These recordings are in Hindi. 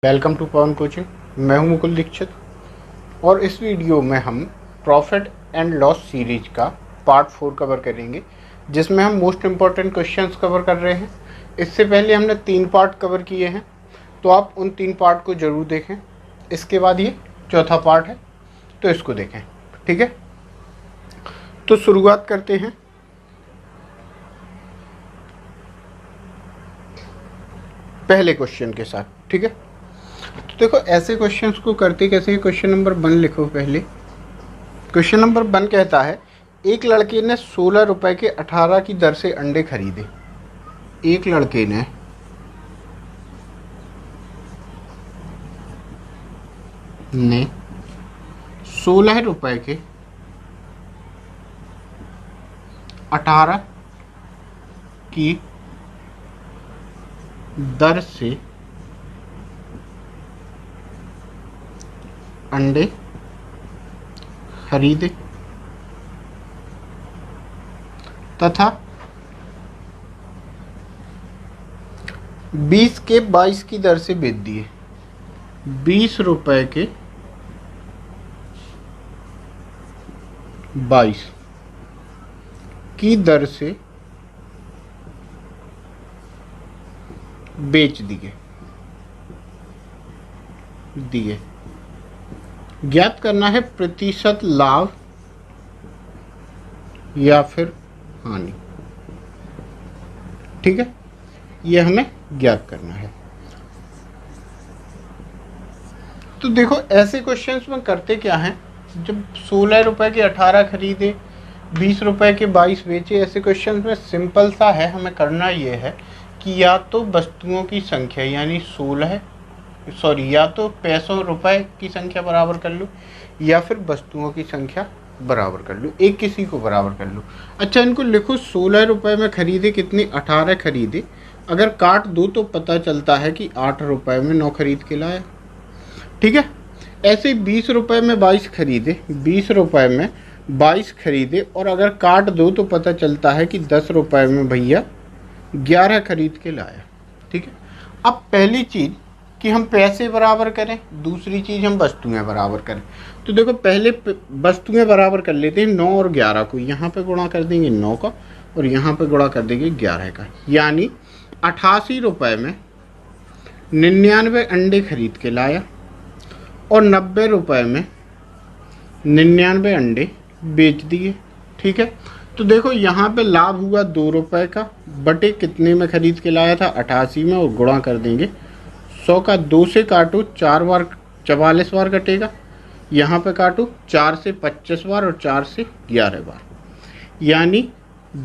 Welcome to Pavan coaching. मैं हूं मुकुल दीक्षित और इस वीडियो में हम प्रॉफिट एंड लॉस सीरीज का पार्ट 4 कवर करेंगे, जिसमें हम मोस्ट इम्पॉर्टेंट क्वेश्चंस कवर कर रहे हैं। इससे पहले हमने 3 पार्ट कवर किए हैं, तो आप उन 3 पार्ट को ज़रूर देखें। इसके बाद ये चौथा पार्ट है, तो इसको देखें। ठीक है, तो शुरुआत करते हैं। पहले क्वेश्चन के साथ। ठीक है, तो देखो ऐसे क्वेश्चंस को करते कैसे हैं। क्वेश्चन नंबर 1 लिखो पहले। क्वेश्चन नंबर 1 कहता है, एक लड़के ने 16 रुपए के 18 की दर से अंडे खरीदे। एक लड़के ने ने 16 रुपए के 18 की दर से अंडे खरीदे तथा 20 के 22 की दर से बेच दिए। 20 रुपए के 22 की दर से बेच दिए। ज्ञात करना है प्रतिशत लाभ या फिर हानि। ठीक है, ये हमें ज्ञात करना है। तो देखो ऐसे क्वेश्चंस में करते क्या हैं, जब 16 रुपए के 18 खरीदे, 20 रुपए के 22 बेचे, ऐसे क्वेश्चंस में सिंपल सा है। हमें करना ये है कि या तो वस्तुओं की संख्या यानी या तो पैसों रुपए की संख्या बराबर कर लूँ या फिर वस्तुओं की संख्या बराबर कर लूँ, एक किसी को बराबर कर लूँ। अच्छा, इनको लिखो। 16 रुपए में खरीदे कितने? 18 खरीदे। अगर काट दो तो पता चलता है कि 8 रुपए में 9 खरीद के लाया। ठीक है, ऐसे 20 रुपए में 22 खरीदे। 20 रुपए में 22 खरीदे और अगर काट दो तो पता चलता है कि 10 रुपए में भैया 11 खरीद के लाया। ठीक है, अब पहली चीज़ कि हम पैसे बराबर करें, दूसरी चीज़ हम वस्तुएं बराबर करें। तो देखो पहले वस्तुएं बराबर कर लेते हैं। 9 और 11 को यहाँ पे गुणा कर देंगे 9 का और यहाँ पे गुणा कर देंगे 11 का, यानी 88 रुपए में 99 अंडे खरीद के लाया और 90 रुपए में 99 अंडे बेच दिए। ठीक है, तो देखो यहाँ पे लाभ हुआ 2 रुपए का, बटे कितने में खरीद के लाया था? 88 में, और गुणा कर देंगे 100 का। 2 से काटो 4 बार, 44 बार कटेगा। यहाँ पे काटो 4 से 25 बार और 4 से 11 बार, यानी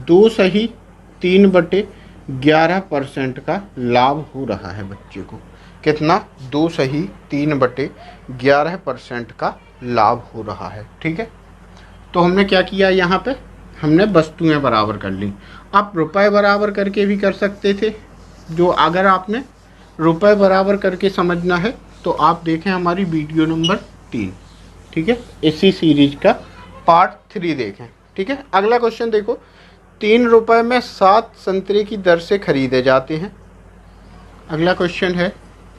2 सही 3/11% का लाभ हो रहा है बच्चे को। कितना? 2 सही 3/11% का लाभ हो रहा है। ठीक है, तो हमने क्या किया? यहाँ पे हमने वस्तुएं बराबर कर ली। आप रुपए बराबर करके भी कर सकते थे। जो अगर आपने रुपए बराबर करके समझना है तो आप देखें हमारी वीडियो नंबर 3। ठीक है, इसी सीरीज का पार्ट 3 देखें। ठीक है, अगला क्वेश्चन देखो। 3 रुपए में 7 संतरे की दर से खरीदे जाते हैं। अगला क्वेश्चन है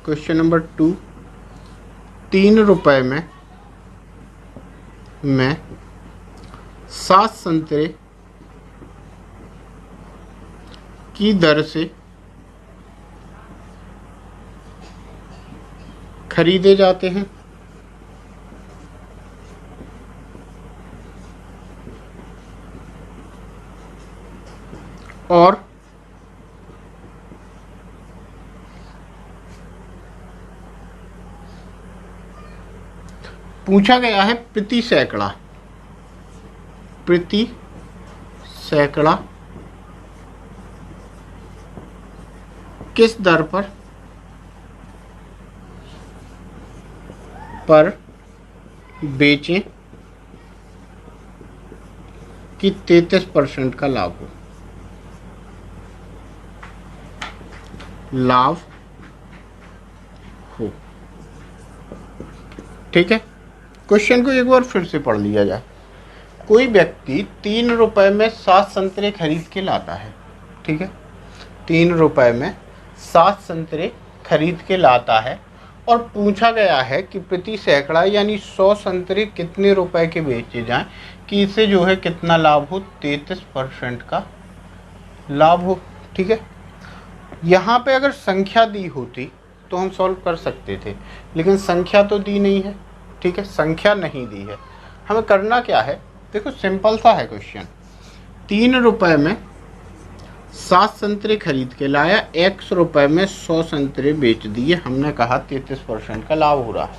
क्वेश्चन नंबर 2। 3 रुपए में 7 संतरे की दर से खरीदे जाते हैं और पूछा गया है प्रति सैकड़ा किस दर पर बेचें कि 33% का लाभ हो। ठीक है, क्वेश्चन को एक बार फिर से पढ़ लिया जाए। कोई व्यक्ति 3 रुपए में 7 संतरे खरीद के लाता है। ठीक है, 3 रुपए में 7 संतरे खरीद के लाता है और पूछा गया है कि प्रति सैकड़ा यानी 100 संतरे कितने रुपए के बेचे जाएं कि इससे जो है कितना लाभ हो, 33% का लाभ हो। ठीक है, यहाँ पे अगर संख्या दी होती तो हम सॉल्व कर सकते थे, लेकिन संख्या तो दी नहीं है। ठीक है, संख्या नहीं दी है। हमें करना क्या है, देखो सिंपल सा है क्वेश्चन। 3 रुपए में 7 संतरे खरीद के लाया, x रुपए में 100 संतरे बेच दिए, हमने कहा 33% का लाभ हो रहा है।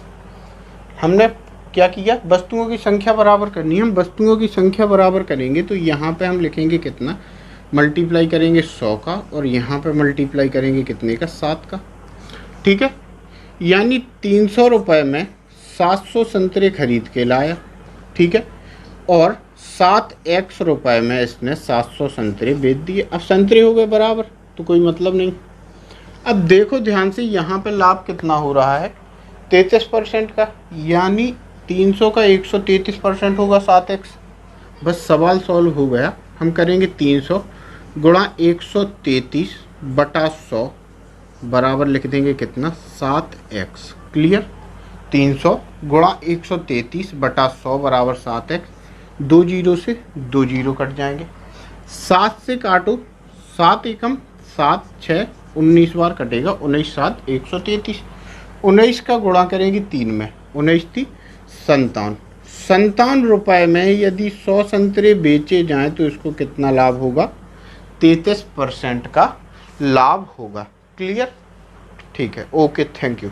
हमने क्या किया, वस्तुओं की संख्या बराबर करनी है। हम वस्तुओं की संख्या बराबर करेंगे तो यहाँ पे हम लिखेंगे कितना, मल्टीप्लाई करेंगे 100 का, और यहाँ पे मल्टीप्लाई करेंगे कितने का, 7 का। ठीक है, यानी 300 रुपए में 700 संतरे खरीद के लाया। ठीक है, और 7x रुपए में इसने 700 संतरे बेच दिए। अब संतरे हो गए बराबर, तो कोई मतलब नहीं। अब देखो ध्यान से, यहाँ पे लाभ कितना हो रहा है, 33% का, यानी 300 का 133% होगा 7x। बस सवाल सॉल्व हो गया। हम करेंगे 300 गुणा 133 बटा 100 बराबर लिख देंगे कितना, 7x। क्लियर, 300 गुणा 133 बटा 100 बराबर 7x। 2 जीरो से 2 जीरो कट जाएंगे, 7 से काटो, 7 एकम 7, 6, 19 बार कटेगा, 19 7 133। 19 का गुणा करेंगे 3 में, 19 थी 57। 57 रुपए में यदि 100 संतरे बेचे जाएं तो इसको कितना लाभ होगा, 33% का लाभ होगा। क्लियर, ठीक है, okay, thank you.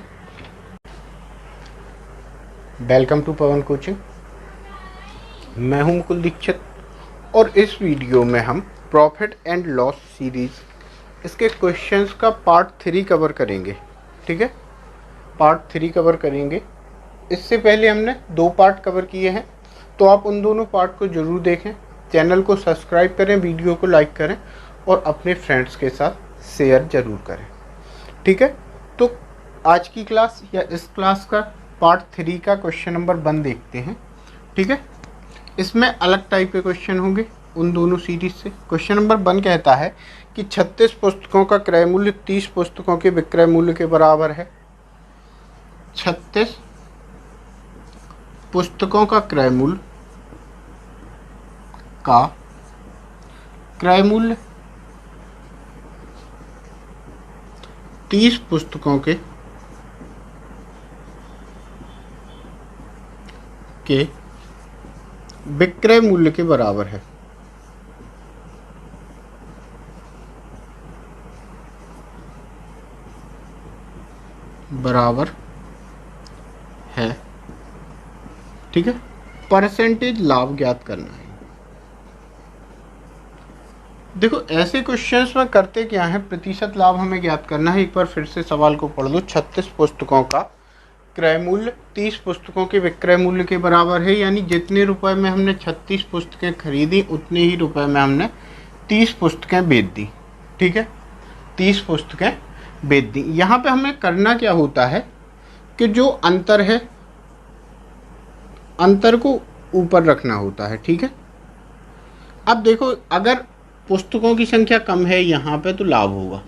Welcome to Pavan coaching. मैं हूं मुकुल दीक्षित और इस वीडियो में हम प्रॉफिट एंड लॉस सीरीज इसके क्वेश्चंस का पार्ट 3 कवर करेंगे। ठीक है, पार्ट 3 कवर करेंगे। इससे पहले हमने 2 पार्ट कवर किए हैं, तो आप उन दोनों पार्ट को ज़रूर देखें। चैनल को सब्सक्राइब करें, वीडियो को लाइक करें और अपने फ्रेंड्स के साथ शेयर ज़रूर करें। ठीक है, तो आज की क्लास या इस क्लास का पार्ट 3 का क्वेश्चन नंबर 1 देखते हैं। ठीक है, इसमें अलग टाइप के क्वेश्चन होंगे उन दोनों सीरीज से। क्वेश्चन नंबर 1 कहता है कि 36 पुस्तकों का क्रय मूल्य 30 पुस्तकों के विक्रय मूल्य के बराबर है। 36 पुस्तकों का क्रय मूल्य 30 पुस्तकों के विक्रय मूल्य के बराबर है। ठीक है, परसेंटेज लाभ ज्ञात करना है। देखो ऐसे क्वेश्चंस में करते क्या है, प्रतिशत लाभ हमें ज्ञात करना है। एक बार फिर से सवाल को पढ़ लो। 36 पुस्तकों का क्रय मूल्य 30 पुस्तकों के विक्रय मूल्य के बराबर है, यानी जितने रुपए में हमने 36 पुस्तकें खरीदी उतने ही रुपए में हमने 30 पुस्तकें बेच दी। ठीक है, 30 पुस्तकें बेच दी। यहाँ पे हमें करना क्या होता है कि जो अंतर है, अंतर को ऊपर रखना होता है। ठीक है, अब देखो अगर पुस्तकों की संख्या कम है यहाँ पे तो लाभ होगा,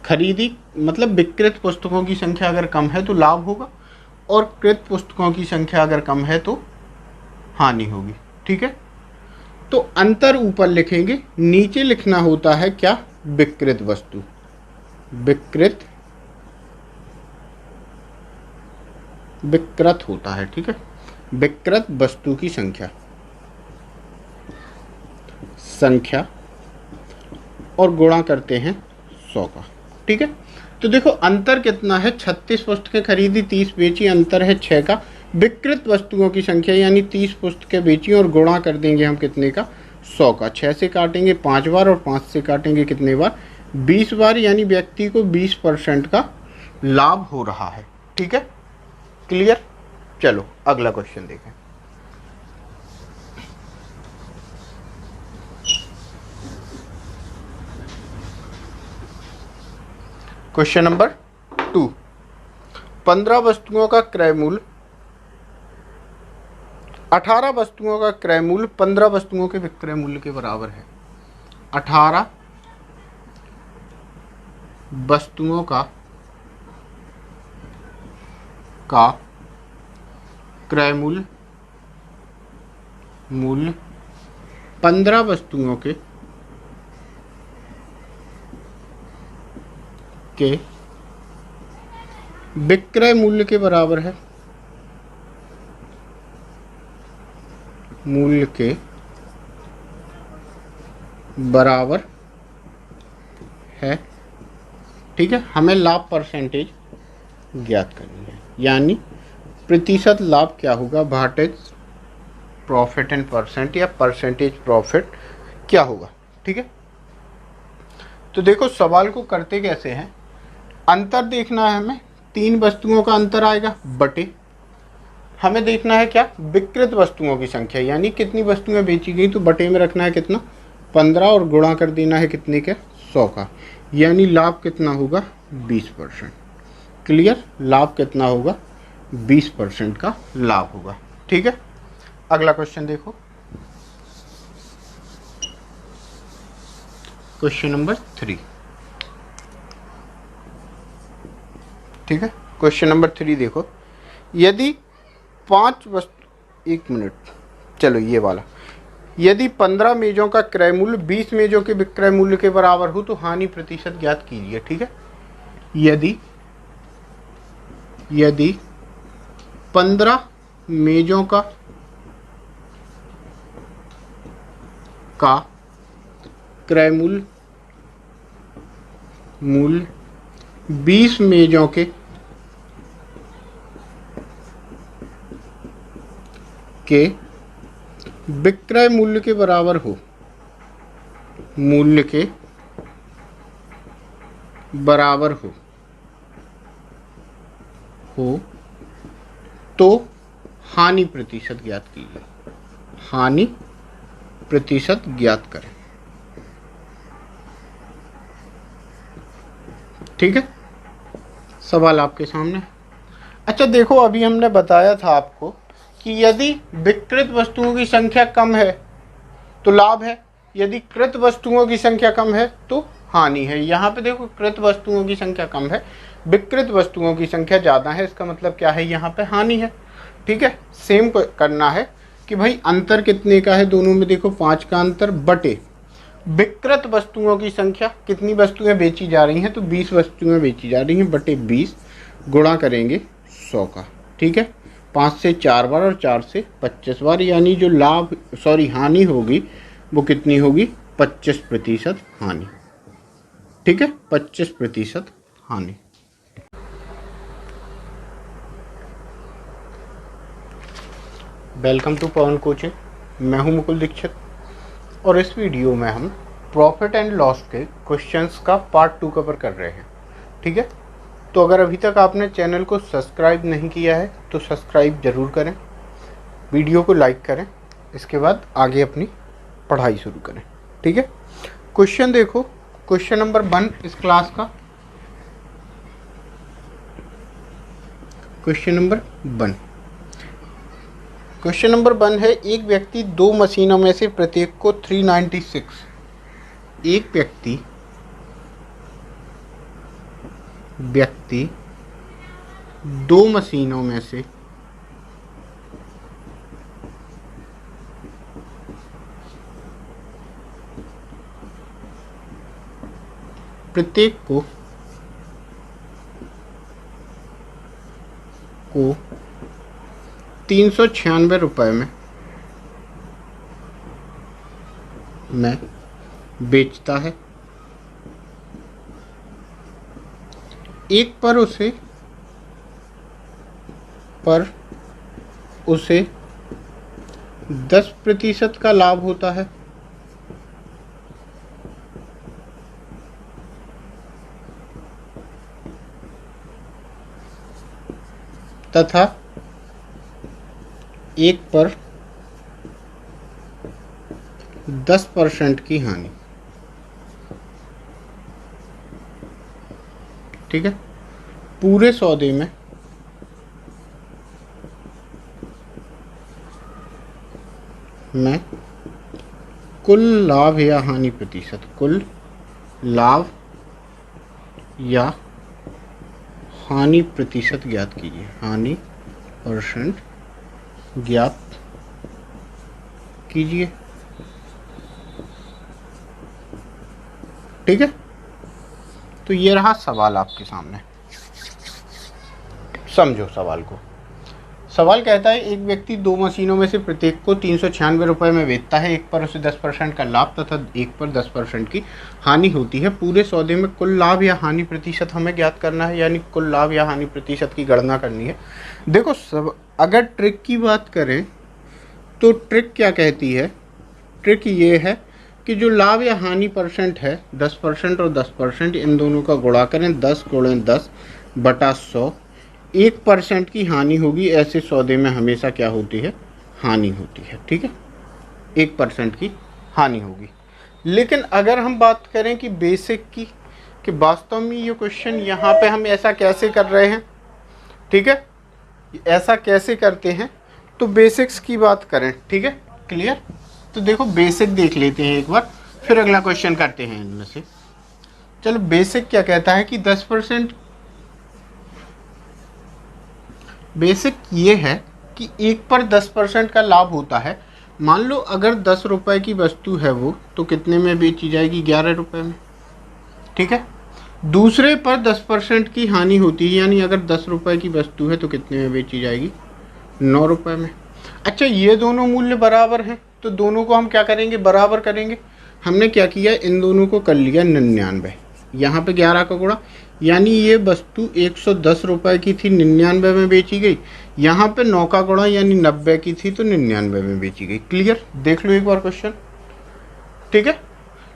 खरीदी मतलब विकृत पुस्तकों की संख्या अगर कम है तो लाभ होगा, और कृत पुस्तकों की संख्या अगर कम है तो हानि होगी। ठीक है, तो अंतर ऊपर लिखेंगे, नीचे लिखना होता है क्या, विकृत वस्तु, विकृत होता है। ठीक है, विकृत वस्तु की संख्या और गुणा करते हैं 100 का। ठीक है, तो देखो अंतर कितना है, 36 पुस्तकें खरीदी 30 बेची, अंतर है 6 का। विकृत वस्तुओं की संख्या यानी 30 पुस्तकें बेची और गुणा कर देंगे हम कितने का, 100 का। 6 से काटेंगे 5 बार और 5 से काटेंगे कितने बार, 20 बार, यानी व्यक्ति को 20% का लाभ हो रहा है। ठीक है, क्लियर। चलो अगला क्वेश्चन देखें। क्वेश्चन नंबर 2, 15 वस्तुओं का क्रय मूल्य 18 वस्तुओं का क्रय मूल्य 15 वस्तुओं के विक्रय मूल्य के बराबर है। 18 वस्तुओं का का क्रय मूल्य 15 वस्तुओं के विक्रय मूल्य के बराबर है। मूल्य के बराबर है। ठीक है, हमें लाभ परसेंटेज ज्ञात करनी है, यानी प्रतिशत लाभ क्या होगा, वाटेज प्रॉफिट इन परसेंट या परसेंटेज प्रॉफिट क्या होगा। ठीक है, तो देखो सवाल को करते कैसे हैं, अंतर देखना है हमें, 3 वस्तुओं का अंतर आएगा बटे हमें देखना है क्या, विकृत वस्तुओं की संख्या, यानी कितनी वस्तुएं बेची गई, तो बटे में रखना है कितना 15 और गुणा कर देना है कितने के 100 का, यानी लाभ कितना होगा 20%। क्लियर, लाभ कितना होगा 20% का लाभ होगा। ठीक है, अगला क्वेश्चन देखो, क्वेश्चन नंबर 3। ठीक है, क्वेश्चन नंबर 3 देखो, यदि 5 वस्तु, 1 मिनट, चलो ये वाला, यदि 15 मेजों का क्रय मूल्य 20 मेजों के विक्रय मूल्य के बराबर हो तो हानि प्रतिशत ज्ञात कीजिए। ठीक है, यदि 15 मेजों का क्रय मूल्य 20 मेजों के विक्रय मूल्य के बराबर हो, मूल्य के बराबर हो तो हानि प्रतिशत ज्ञात कीजिए। हानि प्रतिशत ज्ञात करें। ठीक है, सवाल आपके सामने। अच्छा देखो, अभी हमने बताया था आपको कि यदि विकृत वस्तुओं की संख्या कम है तो लाभ है, यदि कृत वस्तुओं की संख्या कम है तो हानि है। यहाँ पे देखो कृत वस्तुओं की संख्या कम है, विकृत वस्तुओं की संख्या ज़्यादा है, इसका मतलब क्या है, यहाँ पे हानि है। ठीक है, सेम करना है कि भाई अंतर कितने का है दोनों में, देखो 5 का अंतर बटे विकृत वस्तुओं की संख्या, कितनी वस्तुएं बेची जा रही हैं, तो 20 वस्तुएं बेची जा रही हैं बटे 20 गुणा करेंगे 100 का। ठीक है, 5 से 4 बार और 4 से 25 बार, यानी जो हानि होगी वो कितनी होगी 25% हानि। ठीक है, 25% हानि। वेलकम टू पवन कोचिंग, मैं हूं मुकुल दीक्षित और इस वीडियो में हम प्रॉफिट एंड लॉस के क्वेश्चंस का पार्ट 2 कवर कर रहे हैं। ठीक है, तो अगर अभी तक आपने चैनल को सब्सक्राइब नहीं किया है तो सब्सक्राइब ज़रूर करें, वीडियो को लाइक करें, इसके बाद आगे अपनी पढ़ाई शुरू करें। ठीक है, क्वेश्चन देखो, क्वेश्चन नंबर 1 इस क्लास का, क्वेश्चन नंबर 1 है, एक व्यक्ति 2 मशीनों में से प्रत्येक को 396, एक व्यक्ति 2 मशीनों में से प्रत्येक को 396 रुपये में बेचता है। एक पर उसे 10% का लाभ होता है तथा एक पर 10% की हानि। ठीक है, पूरे सौदे में कुल लाभ या हानि प्रतिशत, कुल लाभ या हानि प्रतिशत ज्ञात कीजिए, हानि परसेंट ज्ञात कीजिए। ठीक है, तो ये रहा सवाल आपके सामने, समझो सवाल को। सवाल कहता है एक व्यक्ति दो मशीनों में से प्रत्येक को 396 रुपये में बेचता है, एक पर उसे 10% का लाभ तथा एक पर 10% की हानि होती है। पूरे सौदे में कुल लाभ या हानि प्रतिशत हमें ज्ञात करना है, यानी कुल लाभ या हानि प्रतिशत की गणना करनी है। देखो अगर ट्रिक की बात करें तो ट्रिक क्या कहती है, ट्रिक ये है कि जो लाभ या हानि परसेंट है 10% और 10%, इन दोनों का गुणा करें, 10 गुणे 10 बटा 100। 1% की हानि होगी, ऐसे सौदे में हमेशा क्या होती है, हानि होती है। ठीक है, 1% की हानि होगी। लेकिन अगर हम बात करें कि बेसिक की, कि वास्तव में ये क्वेश्चन यहाँ पे हम ऐसा कैसे कर रहे हैं, ठीक है, ऐसा कैसे करते हैं, तो बेसिक्स की बात करें। ठीक है, क्लियर। तो देखो बेसिक देख लेते हैं एक बार, फिर अगला क्वेश्चन करते हैं इनमें से। चलो बेसिक क्या कहता है कि 10%, बेसिक ये है कि एक पर 10% का लाभ होता है। मान लो अगर 10 रुपए की वस्तु है वो, तो कितने में बेची जाएगी, 11 रुपए में। ठीक है, दूसरे पर 10% की हानि होती है, यानी अगर 10 रुपए की वस्तु है तो कितने में बेची जाएगी, 9 रुपए में। अच्छा, ये दोनों मूल्य बराबर हैं, तो दोनों को हम क्या करेंगे, बराबर करेंगे। हमने क्या किया, इन दोनों को कर लिया 99, यहाँ पे 11 का गुणा, यानी ये वस्तु 110 रुपए की थी, 99 में बेची गई। यहाँ पे 9 का गुणा यानी 90 की थी, तो 99 में बेची गई। क्लियर, देख लो एक बार क्वेश्चन। ठीक है,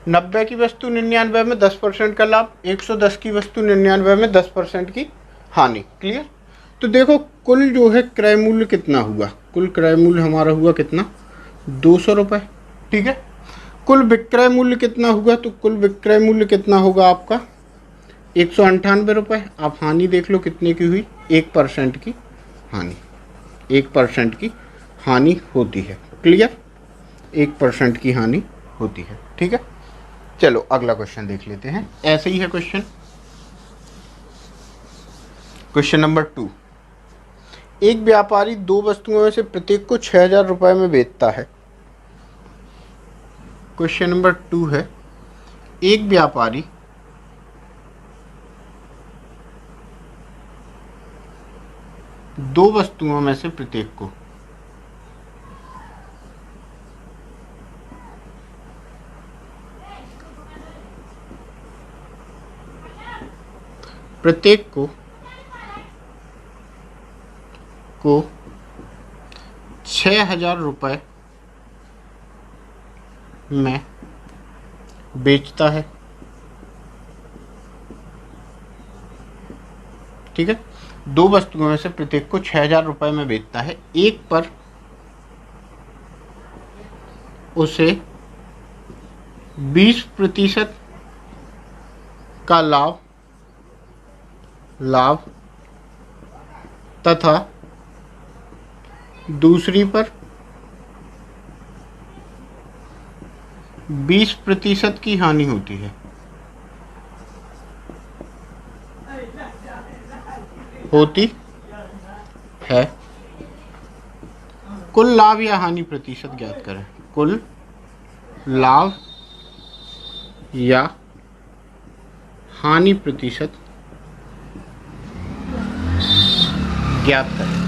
90 की वस्तु 99 में 10% का लाभ, 110 की वस्तु 99 में 10% की हानि। क्लियर। तो देखो कुल जो है क्रय मूल्य कितना हुआ, कुल क्रय मूल्य हमारा हुआ कितना, 200 रुपये। ठीक है, कुल विक्रय मूल्य कितना हुआ, तो कुल विक्रय मूल्य कितना होगा आपका 198 रुपये। आप हानि देख लो कितने की हुई, 1% की हानि, 1% की हानि होती है। क्लियर, 1% की हानि होती है। ठीक है, चलो अगला क्वेश्चन देख लेते हैं। ऐसे ही है क्वेश्चन, क्वेश्चन नंबर 2। एक व्यापारी दो वस्तुओं में से प्रत्येक को 6000 रुपये में बेचता है। क्वेश्चन नंबर 2 है, एक व्यापारी दो वस्तुओं में से प्रत्येक को को 6000 रुपये में बेचता है। ठीक है, दो वस्तुओं में से प्रत्येक को 6000 रुपये में बेचता है। एक पर उसे 20% का लाभ तथा दूसरी पर 20% की हानि होती है। कुल लाभ या हानि प्रतिशत ज्ञात करें, कुल लाभ या हानि प्रतिशत ज्ञात करें।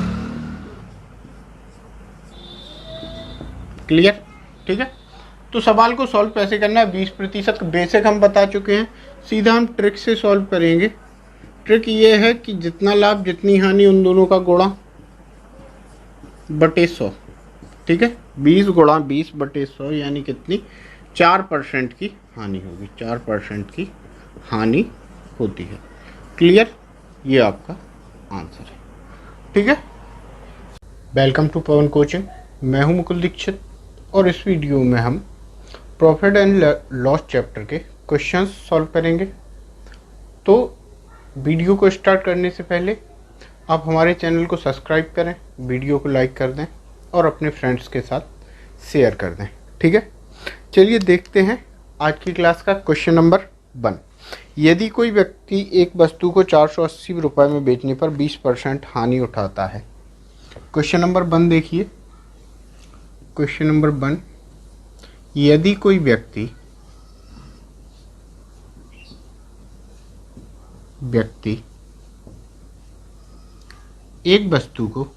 क्लियर। ठीक है, तो सवाल को सॉल्व कैसे करना है, 20% बेसिक हम बता चुके हैं, सीधा हम ट्रिक से सॉल्व करेंगे। ट्रिक ये है कि जितना लाभ जितनी हानि उन दोनों का गुणा बटे 100। ठीक है, 20 गुणा 20 बटे 100 यानी कितनी, 4% की हानि होगी, 4% की हानि होती है। क्लियर, ये आपका आंसर है। ठीक है, वेलकम टू पवन कोचिंग, मैं हूं मुकुल दीक्षित और इस वीडियो में हम प्रॉफिट एंड लॉस चैप्टर के क्वेश्चंस सॉल्व करेंगे। तो वीडियो को स्टार्ट करने से पहले आप हमारे चैनल को सब्सक्राइब करें, वीडियो को लाइक कर दें और अपने फ्रेंड्स के साथ शेयर कर दें। ठीक है, चलिए देखते हैं आज की क्लास का क्वेश्चन नंबर 1। यदि कोई व्यक्ति एक वस्तु को 480 रुपये में बेचने पर 20% हानि उठाता है। क्वेश्चन नंबर 1 देखिए। क्वेश्चन नंबर 1, यदि कोई व्यक्ति एक वस्तु को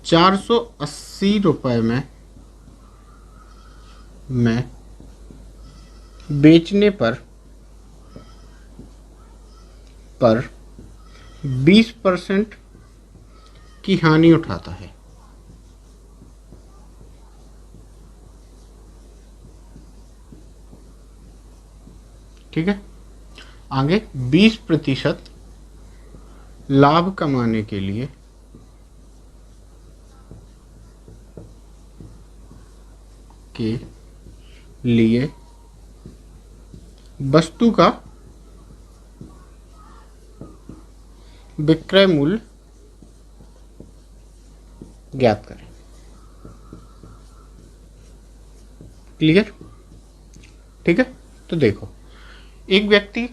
480 रुपये में बेचने पर 20% की हानि उठाता है। ठीक है, आगे 20% लाभ कमाने के लिए वस्तु का विक्रय मूल्य ज्ञात करें। क्लियर? ठीक है, तो देखो, एक व्यक्ति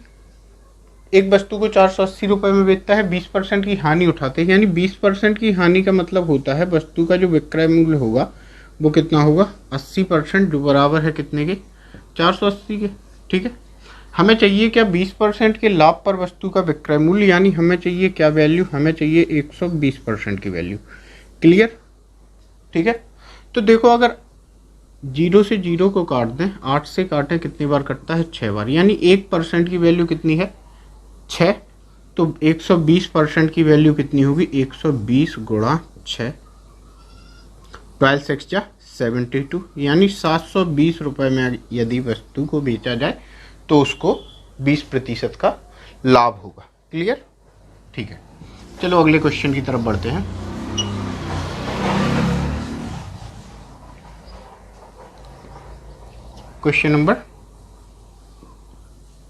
एक वस्तु को 480 रुपये में बेचता है, 20% की हानि उठाते हैं, यानी 20% की हानि का मतलब होता है वस्तु का जो विक्रय मूल्य होगा वो कितना होगा, 80%, जो बराबर है कितने के, 480 के। ठीक है, हमें चाहिए क्या, 20% के लाभ पर वस्तु का विक्रय मूल्य, यानी हमें चाहिए क्या वैल्यू, हमें चाहिए 120% की वैल्यू। क्लियर? ठीक है, तो देखो, अगर 0 से 0 को काट दें, 8 से काटें, कितनी बार कटता है, 6 बार, यानी 1% की वैल्यू कितनी है, 6। तो 120% की वैल्यू कितनी होगी, 120 गुणा 6, 12 6 जा 72, यानी 720 रुपये में यदि वस्तु को बेचा जाए तो उसको 20% का लाभ होगा। क्लियर? ठीक है, चलो अगले क्वेश्चन की तरफ बढ़ते हैं। Question number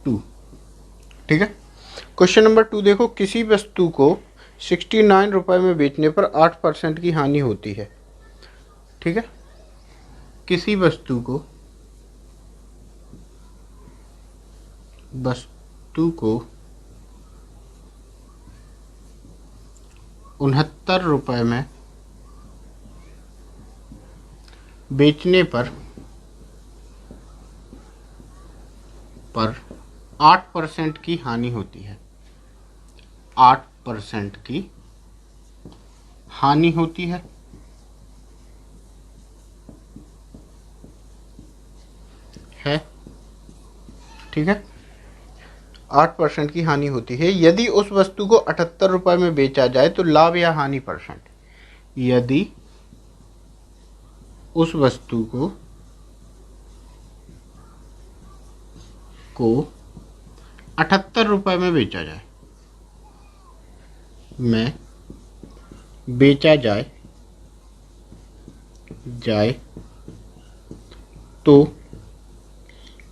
2। ठीक है, क्वेश्चन नंबर 2 देखो, किसी वस्तु को 69 रुपये में बेचने पर 8% की हानि होती है। ठीक है, किसी वस्तु को 69 रुपये में बेचने पर 8% की हानि होती है। 8% की हानि होती है। ठीक है, 8% की हानि होती है। यदि उस वस्तु को 78 रुपये में बेचा जाए तो लाभ या हानि परसेंट, यदि उस वस्तु को 78 रुपये में बेचा जाए तो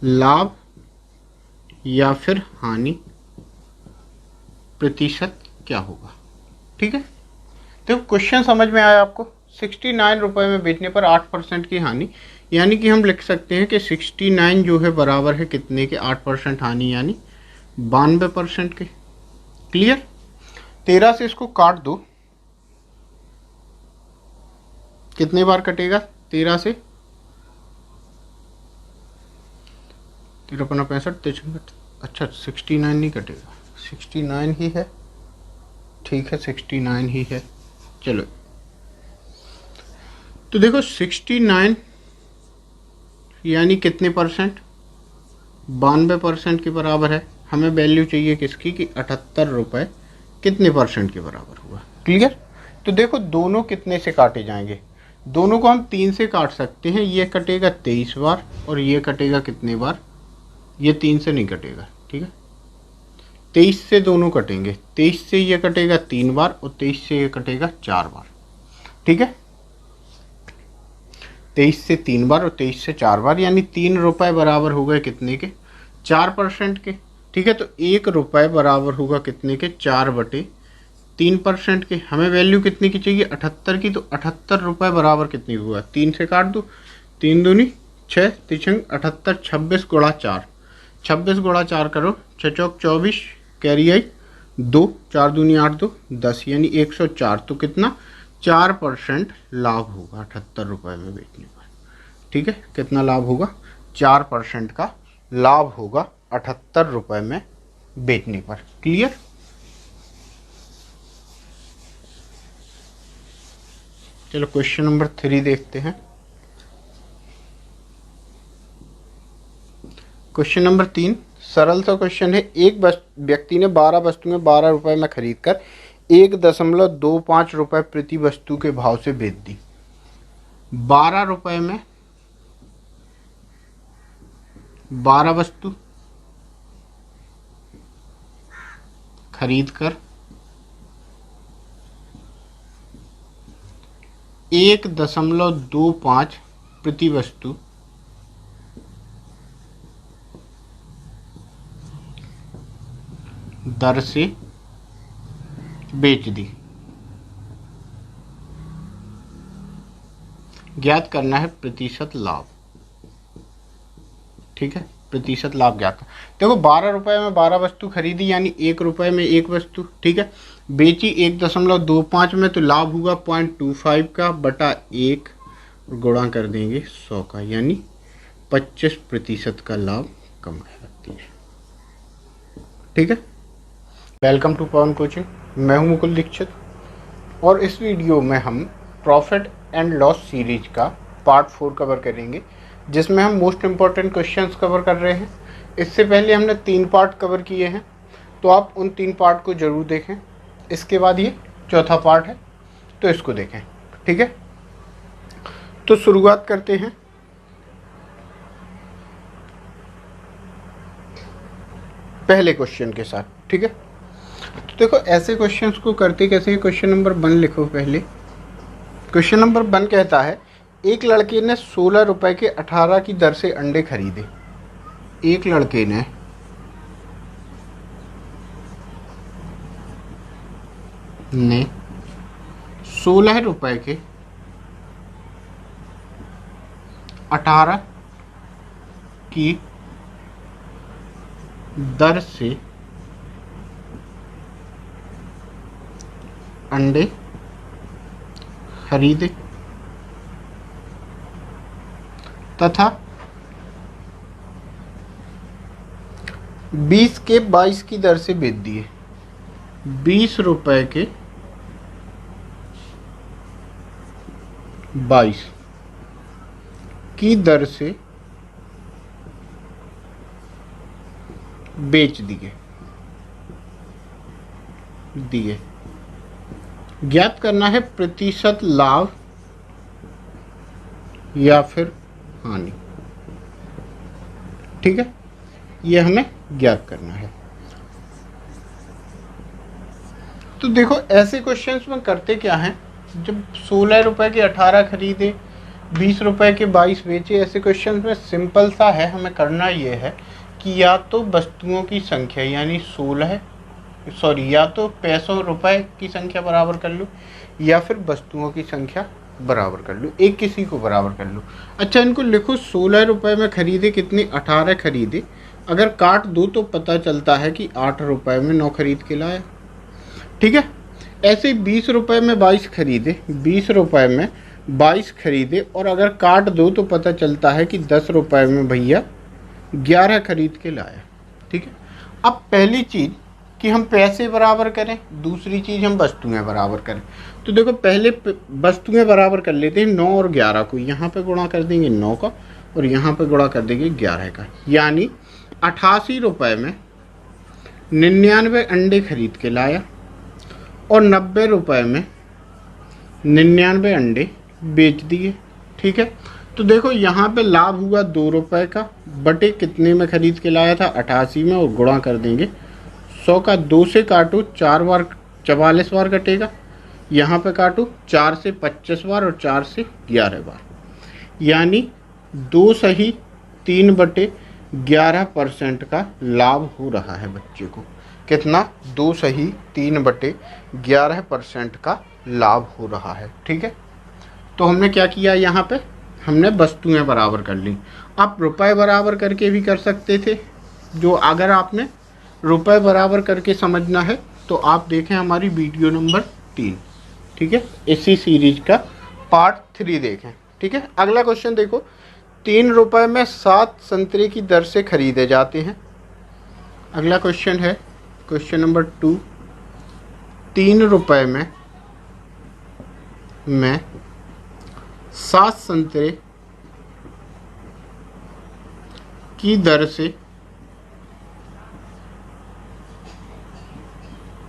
लाभ या फिर हानि प्रतिशत क्या होगा। ठीक है, तो क्वेश्चन समझ में आया आपको। 69 रुपये में बेचने पर 8% की हानि, यानी कि हम लिख सकते हैं कि 69 जो है बराबर है कितने के, 8% हानि, यानी 92% के। क्लियर? 13 से इसको काट दो, कितने बार कटेगा, 13 से 13 65 53, अच्छा 69 नहीं कटेगा, 69 ही है। ठीक है, 69 ही है। चलो, तो देखो 69 यानी कितने परसेंट, 92% के बराबर है। हमें वैल्यू चाहिए किसकी, कि 78 रुपये कितने परसेंट के बराबर हुआ। क्लियर? तो देखो, दोनों कितने से काटे जाएंगे, दोनों को हम 3 से काट सकते हैं। ये कटेगा 23 बार और ये कटेगा कितने बार, ये 3 से नहीं कटेगा। ठीक है, 23 से दोनों कटेंगे, 23 से ये कटेगा 3 बार और 23 से ये कटेगा 4 बार। ठीक है, 23 से 3 बार और 23 से 4 बार, यानी 3 रुपये बराबर हो गए कितने के, 4% के। ठीक है, तो 1 रुपये बराबर होगा कितने के, 4/3। 3% के, हमें वैल्यू कितनी की चाहिए 78 की, तो 78 रुपये बराबर कितनी हुआ, 3 से काट दो, 3 दूनी 6, 3 78, 26 गुणा 4, 26 गुणा 4 करो, 6 चौक 24, कैरी आई 2, 4 दूनी 8, 2 10, यानी 104। तो कितना 4% लाभ होगा 78 रुपये में बेचने पर। ठीक है, कितना लाभ होगा, 4% का लाभ होगा 78 रुपये में बेचने पर। क्लियर। चलो क्वेश्चन नंबर 3 देखते हैं। क्वेश्चन नंबर 3 सरल सा क्वेश्चन है। एक व्यक्ति ने 12 वस्तुएं 12 रुपए में खरीद कर 1.25 रुपए प्रति वस्तु के भाव से बेच दी। 12 रुपए में 12 वस्तु खरीद कर 1.25 प्रति वस्तु दर से बेच दी। ज्ञात करना है प्रतिशत लाभ। ठीक है, प्रतिशत लाभ ज्ञात। देखो 12 रुपए में 12 वस्तु खरीदी, यानी 1 रुपए में 1 वस्तु। ठीक है, बेची 1.25 में, तो लाभ हुआ 0.25 का बटा 1, गुणा कर देंगे 100 का, यानी 25% का लाभ कमाया। ठीक है, वेलकम टू पवन कोचिंग। मैं हूं मुकुल दीक्षित और इस वीडियो में हम प्रॉफिट एंड लॉस सीरीज का पार्ट 4 कवर करेंगे, जिसमें हम मोस्ट इम्पॉर्टेंट क्वेश्चंस कवर कर रहे हैं। इससे पहले हमने 3 पार्ट कवर किए हैं, तो आप उन 3 पार्ट को ज़रूर देखें। इसके बाद ये चौथा पार्ट है, तो इसको देखें। ठीक है, तो शुरुआत करते हैं। पहले क्वेश्चन के साथ। ठीक है, तो देखो ऐसे क्वेश्चंस को करते कैसे हैं। क्वेश्चन नंबर 1 लिखो पहले। क्वेश्चन नंबर 1 कहता है, एक लड़के ने 16 रुपए के 18 की दर से अंडे खरीदे। एक लड़के ने ने 16 रुपए के 18 की दर से अंडे खरीदे तथा 20 के 22 की दर से बेच दिए। 20 रुपए के 22 की दर से बेच दिए। ज्ञात करना है प्रतिशत लाभ या फिर हानि। ठीक है, ये हमें ज्ञात करना है। तो देखो ऐसे क्वेश्चंस में करते क्या हैं, जब 16 रुपए के 18 खरीदे, 20 रुपए के 22 बेचे, ऐसे क्वेश्चंस में सिंपल सा है। हमें करना ये है कि या तो वस्तुओं की संख्या यानी 16 या तो पैसों रुपए की संख्या बराबर कर लो, या फिर वस्तुओं की संख्या बराबर कर लो, एक किसी को बराबर कर लो। अच्छा, इनको लिखो 16 रुपए में खरीदे कितने, 18 खरीदे। अगर काट दो तो पता चलता है कि 8 रुपए में 9 खरीद के लाया। ठीक है, ऐसे 20 रुपए में 22 खरीदे, 20 रुपए में 22 खरीदे, और अगर काट दो तो पता चलता है कि 10 रुपए में भैया 11 खरीद के लाया। ठीक है, अब पहली चीज़ कि हम पैसे बराबर करें, दूसरी चीज़ हम वस्तुएं बराबर करें। तो देखो पहले वस्तुएं बराबर कर लेते हैं। 9 और 11 को यहाँ पे गुणा कर देंगे 9 का, और यहाँ पे गुणा कर देंगे 11 का, यानी 88 रुपए में 99 अंडे खरीद के लाया और 90 रुपए में 99 अंडे बेच दिए। ठीक है, तो देखो यहाँ पे लाभ हुआ 2 रुपए का, बटे कितने में खरीद के लाया था 88 में, और गुणा कर देंगे 100 का। 2 से काटो 4 बार 44 बार कटेगा, यहाँ पे काटो 4 से 25 बार और 4 से 11 बार, यानी 2 सही 3 बटे 11% का लाभ हो रहा है बच्चे को। कितना? 2 सही 3/11% का लाभ हो रहा है। ठीक है, तो हमने क्या किया यहाँ पे, हमने वस्तुएं बराबर कर ली। आप रुपए बराबर करके भी कर सकते थे, जो अगर आपने रुपए बराबर करके समझना है तो आप देखें हमारी वीडियो नंबर 3। ठीक है, इसी सीरीज का पार्ट 3 देखें। ठीक है, अगला क्वेश्चन देखो, 3 रुपए में 7 संतरे की दर से खरीदे जाते हैं। अगला क्वेश्चन है क्वेश्चन नंबर 2, 3 रुपए में 7 संतरे की दर से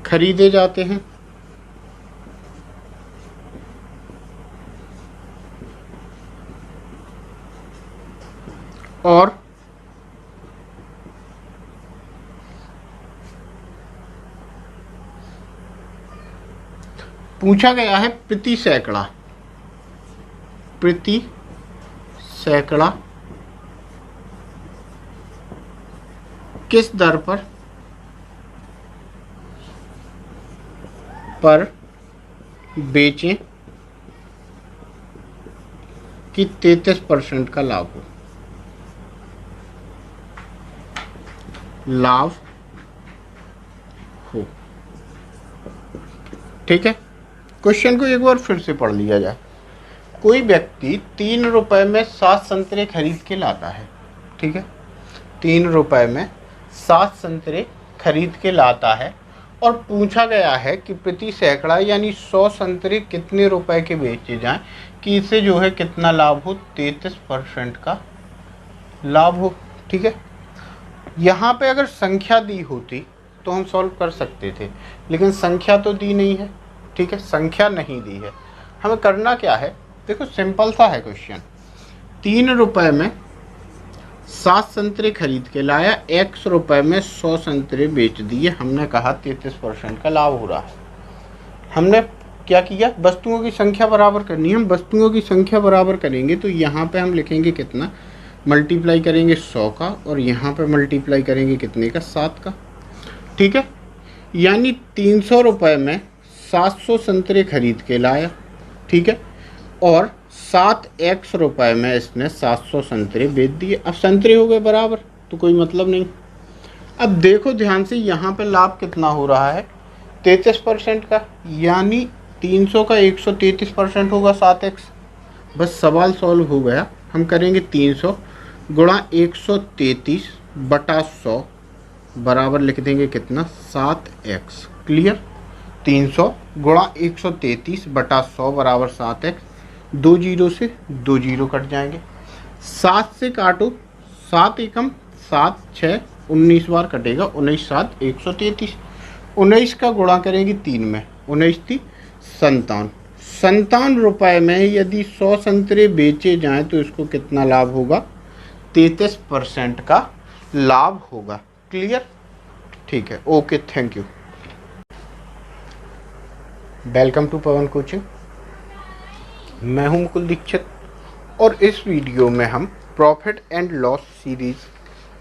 खरीदे जाते हैं। और पूछा गया है प्रति सैकड़ा किस दर पर बेचें कि 33% का लाभ हो। ठीक है, क्वेश्चन को एक बार फिर से पढ़ लिया जाए। कोई व्यक्ति 3 रुपए में 7 संतरे खरीद के लाता है। ठीक है, 3 रुपए में 7 संतरे खरीद के लाता है और पूछा गया है कि प्रति सैकड़ा यानी 100 संतरे कितने रुपए के बेचे जाएं कि इसे जो है कितना लाभ हो, 33% का लाभ हो। ठीक है, यहाँ पे अगर संख्या दी होती तो हम सॉल्व कर सकते थे, लेकिन संख्या तो दी नहीं है। ठीक है, संख्या नहीं दी है, हमें करना क्या है, देखो सिंपल सा है क्वेश्चन। 3 रुपए में 7 संतरे खरीद के लाया, x रुपए में 100 संतरे बेच दिए, हमने कहा 33% का लाभ हो रहा है। हमने क्या किया, वस्तुओं की संख्या बराबर करनी है। हम वस्तुओं की संख्या बराबर करेंगे तो यहाँ पे हम लिखेंगे कितना, मल्टीप्लाई करेंगे 100 का, और यहाँ पे मल्टीप्लाई करेंगे कितने का, 7 का। ठीक है, यानी 300 रुपए में 700 संतरे खरीद के लाया। ठीक है, और 7x रुपए में इसने 700 संतरे बेच दिए। अब संतरे हो गए बराबर, तो कोई मतलब नहीं। अब देखो ध्यान से, यहाँ पे लाभ कितना हो रहा है, 33% का, यानी 300 का 133% होगा 7x। बस सवाल सॉल्व हो गया। हम करेंगे 300 गुणा 133 बटा 100 बराबर लिख देंगे कितना, 7x। क्लियर, 300 गुणा 133 बटा 100 बराबर 7x। 2 जीरो से 2 जीरो कट जाएंगे, 7 से काटो, 7 एकम 7, 6 19 बार कटेगा, 19 7 133। 19 का गुणा करेंगे 3 में, 19 थी 57। 57 रुपए में यदि 100 संतरे बेचे जाएं तो इसको कितना लाभ होगा, 33% का लाभ होगा। क्लियर, ठीक है, okay, thank you. Welcome to Pavan coaching. मैं हूं मुकुल दीक्षित और इस वीडियो में हम प्रॉफिट एंड लॉस सीरीज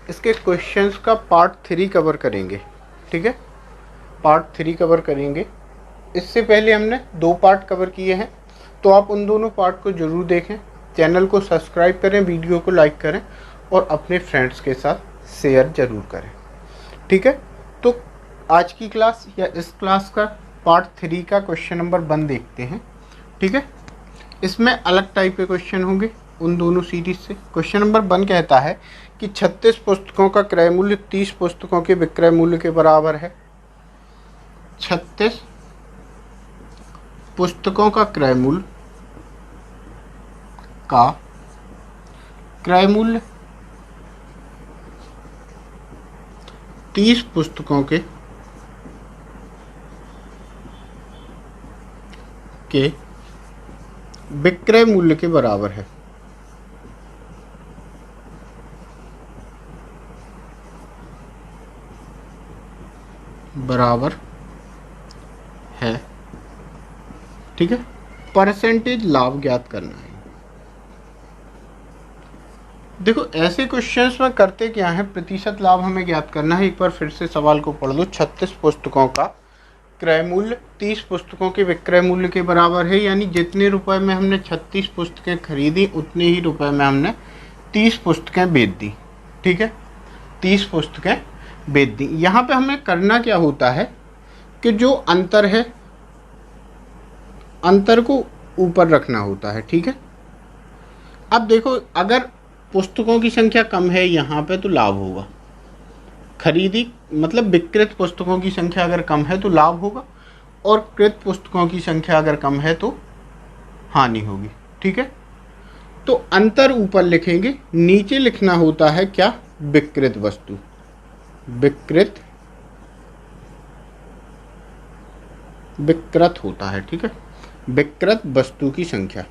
इसके क्वेश्चंस का पार्ट 3 कवर करेंगे। ठीक है, पार्ट 3 कवर करेंगे। इससे पहले हमने 2 पार्ट कवर किए हैं, तो आप उन दोनों पार्ट को ज़रूर देखें। चैनल को सब्सक्राइब करें, वीडियो को लाइक करें और अपने फ्रेंड्स के साथ शेयर ज़रूर करें। ठीक है, तो आज की क्लास या इस क्लास का पार्ट 3 का क्वेश्चन नंबर 1 देखते हैं। ठीक है, इसमें अलग टाइप के क्वेश्चन होंगे उन दोनों सीरीज से। क्वेश्चन नंबर 1 कहता है कि 36 पुस्तकों का क्रय मूल्य 30 पुस्तकों के विक्रय मूल्य के बराबर है। 36 पुस्तकों का क्रय मूल्य 30 पुस्तकों के विक्रय मूल्य के बराबर है। ठीक है, परसेंटेज लाभ ज्ञात करना है। देखो ऐसे क्वेश्चंस में करते क्या है, प्रतिशत लाभ हमें ज्ञात करना है। एक बार फिर से सवाल को पढ़ लो। 36 पुस्तकों का क्रय मूल्य 30 पुस्तकों के विक्रय मूल्य के बराबर है, यानी जितने रुपए में हमने 36 पुस्तकें खरीदी उतने ही रुपए में हमने 30 पुस्तकें बेच दी। ठीक है, 30 पुस्तकें बेच दी। यहाँ पे हमें करना क्या होता है कि जो अंतर है, अंतर को ऊपर रखना होता है। ठीक है, अब देखो अगर पुस्तकों की संख्या कम है यहाँ पे तो लाभ होगा, खरीदी मतलब विकृत पुस्तकों की संख्या अगर कम है तो लाभ होगा, और कृत पुस्तकों की संख्या अगर कम है तो हानि होगी। ठीक है, तो अंतर ऊपर लिखेंगे, नीचे लिखना होता है क्या, विकृत वस्तु, विकृत होता है। ठीक है, विकृत वस्तु की संख्या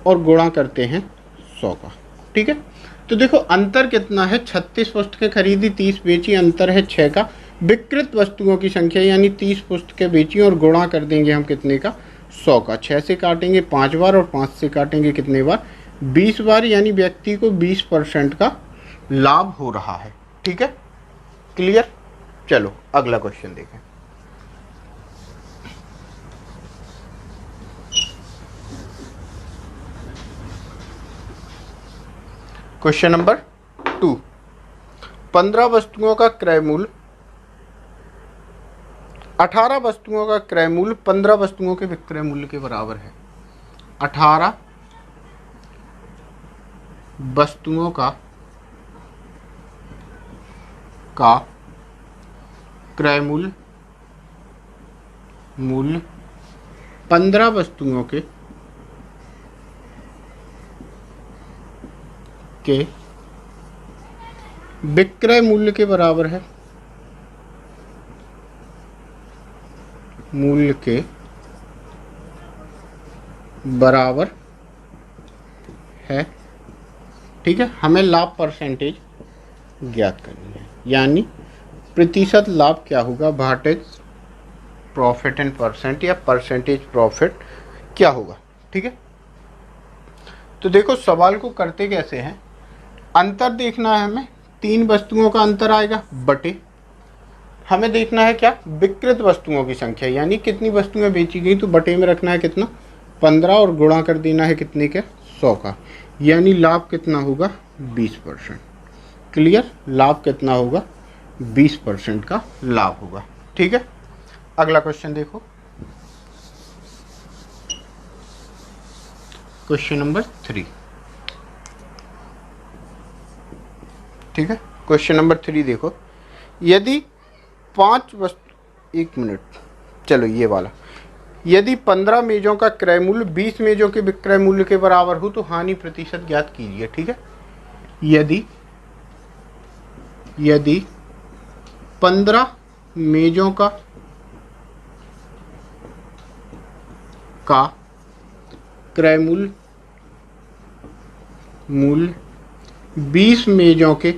और गुणा करते हैं 100 का। ठीक है, तो देखो अंतर कितना है, 36 पुस्तकें खरीदी 30 बेची, अंतर है 6 का। विकृत वस्तुओं की संख्या यानी 30 पुस्तकें बेची और गुणा कर देंगे हम कितने का, 100 का। 6 से काटेंगे 5 बार और 5 से काटेंगे कितने बार, 20 बार, यानी व्यक्ति को 20% का लाभ हो रहा है। ठीक है, क्लियर। चलो अगला क्वेश्चन देखें। क्वेश्चन नंबर 2, 15 वस्तुओं का क्रय मूल्य 18 वस्तुओं का क्रय मूल्य 15 वस्तुओं के विक्रय मूल्य के बराबर है। 18 वस्तुओं का क्रय मूल्य 15 वस्तुओं के विक्रय मूल्य के बराबर है, मूल्य के बराबर है। ठीक है, हमें लाभ परसेंटेज ज्ञात करनी है, यानी प्रतिशत लाभ क्या होगा, वाटेज प्रॉफिट इन परसेंट या परसेंटेज प्रॉफिट क्या होगा। ठीक है, तो देखो सवाल को करते कैसे हैं, अंतर देखना है हमें, 3 वस्तुओं का अंतर आएगा बटे हमें देखना है क्या, विकृत वस्तुओं की संख्या, यानी कितनी वस्तुएं बेची गई, तो बटे में रखना है कितना, 15 और गुणा कर देना है कितने के, 100 का, यानी लाभ कितना होगा, 20%। क्लियर, लाभ कितना होगा, 20% का लाभ होगा। ठीक है, अगला क्वेश्चन देखो, क्वेश्चन नंबर 3। ठीक है, क्वेश्चन नंबर 3 देखो, यदि 5 वस्तु, एक मिनट, चलो ये वाला, यदि 15 मेजों का क्रय मूल्य 20 मेजों के विक्रय मूल्य के बराबर हो तो हानि प्रतिशत ज्ञात कीजिए। ठीक है, यदि 15 मेजों का क्रय मूल्य 20 मेजों के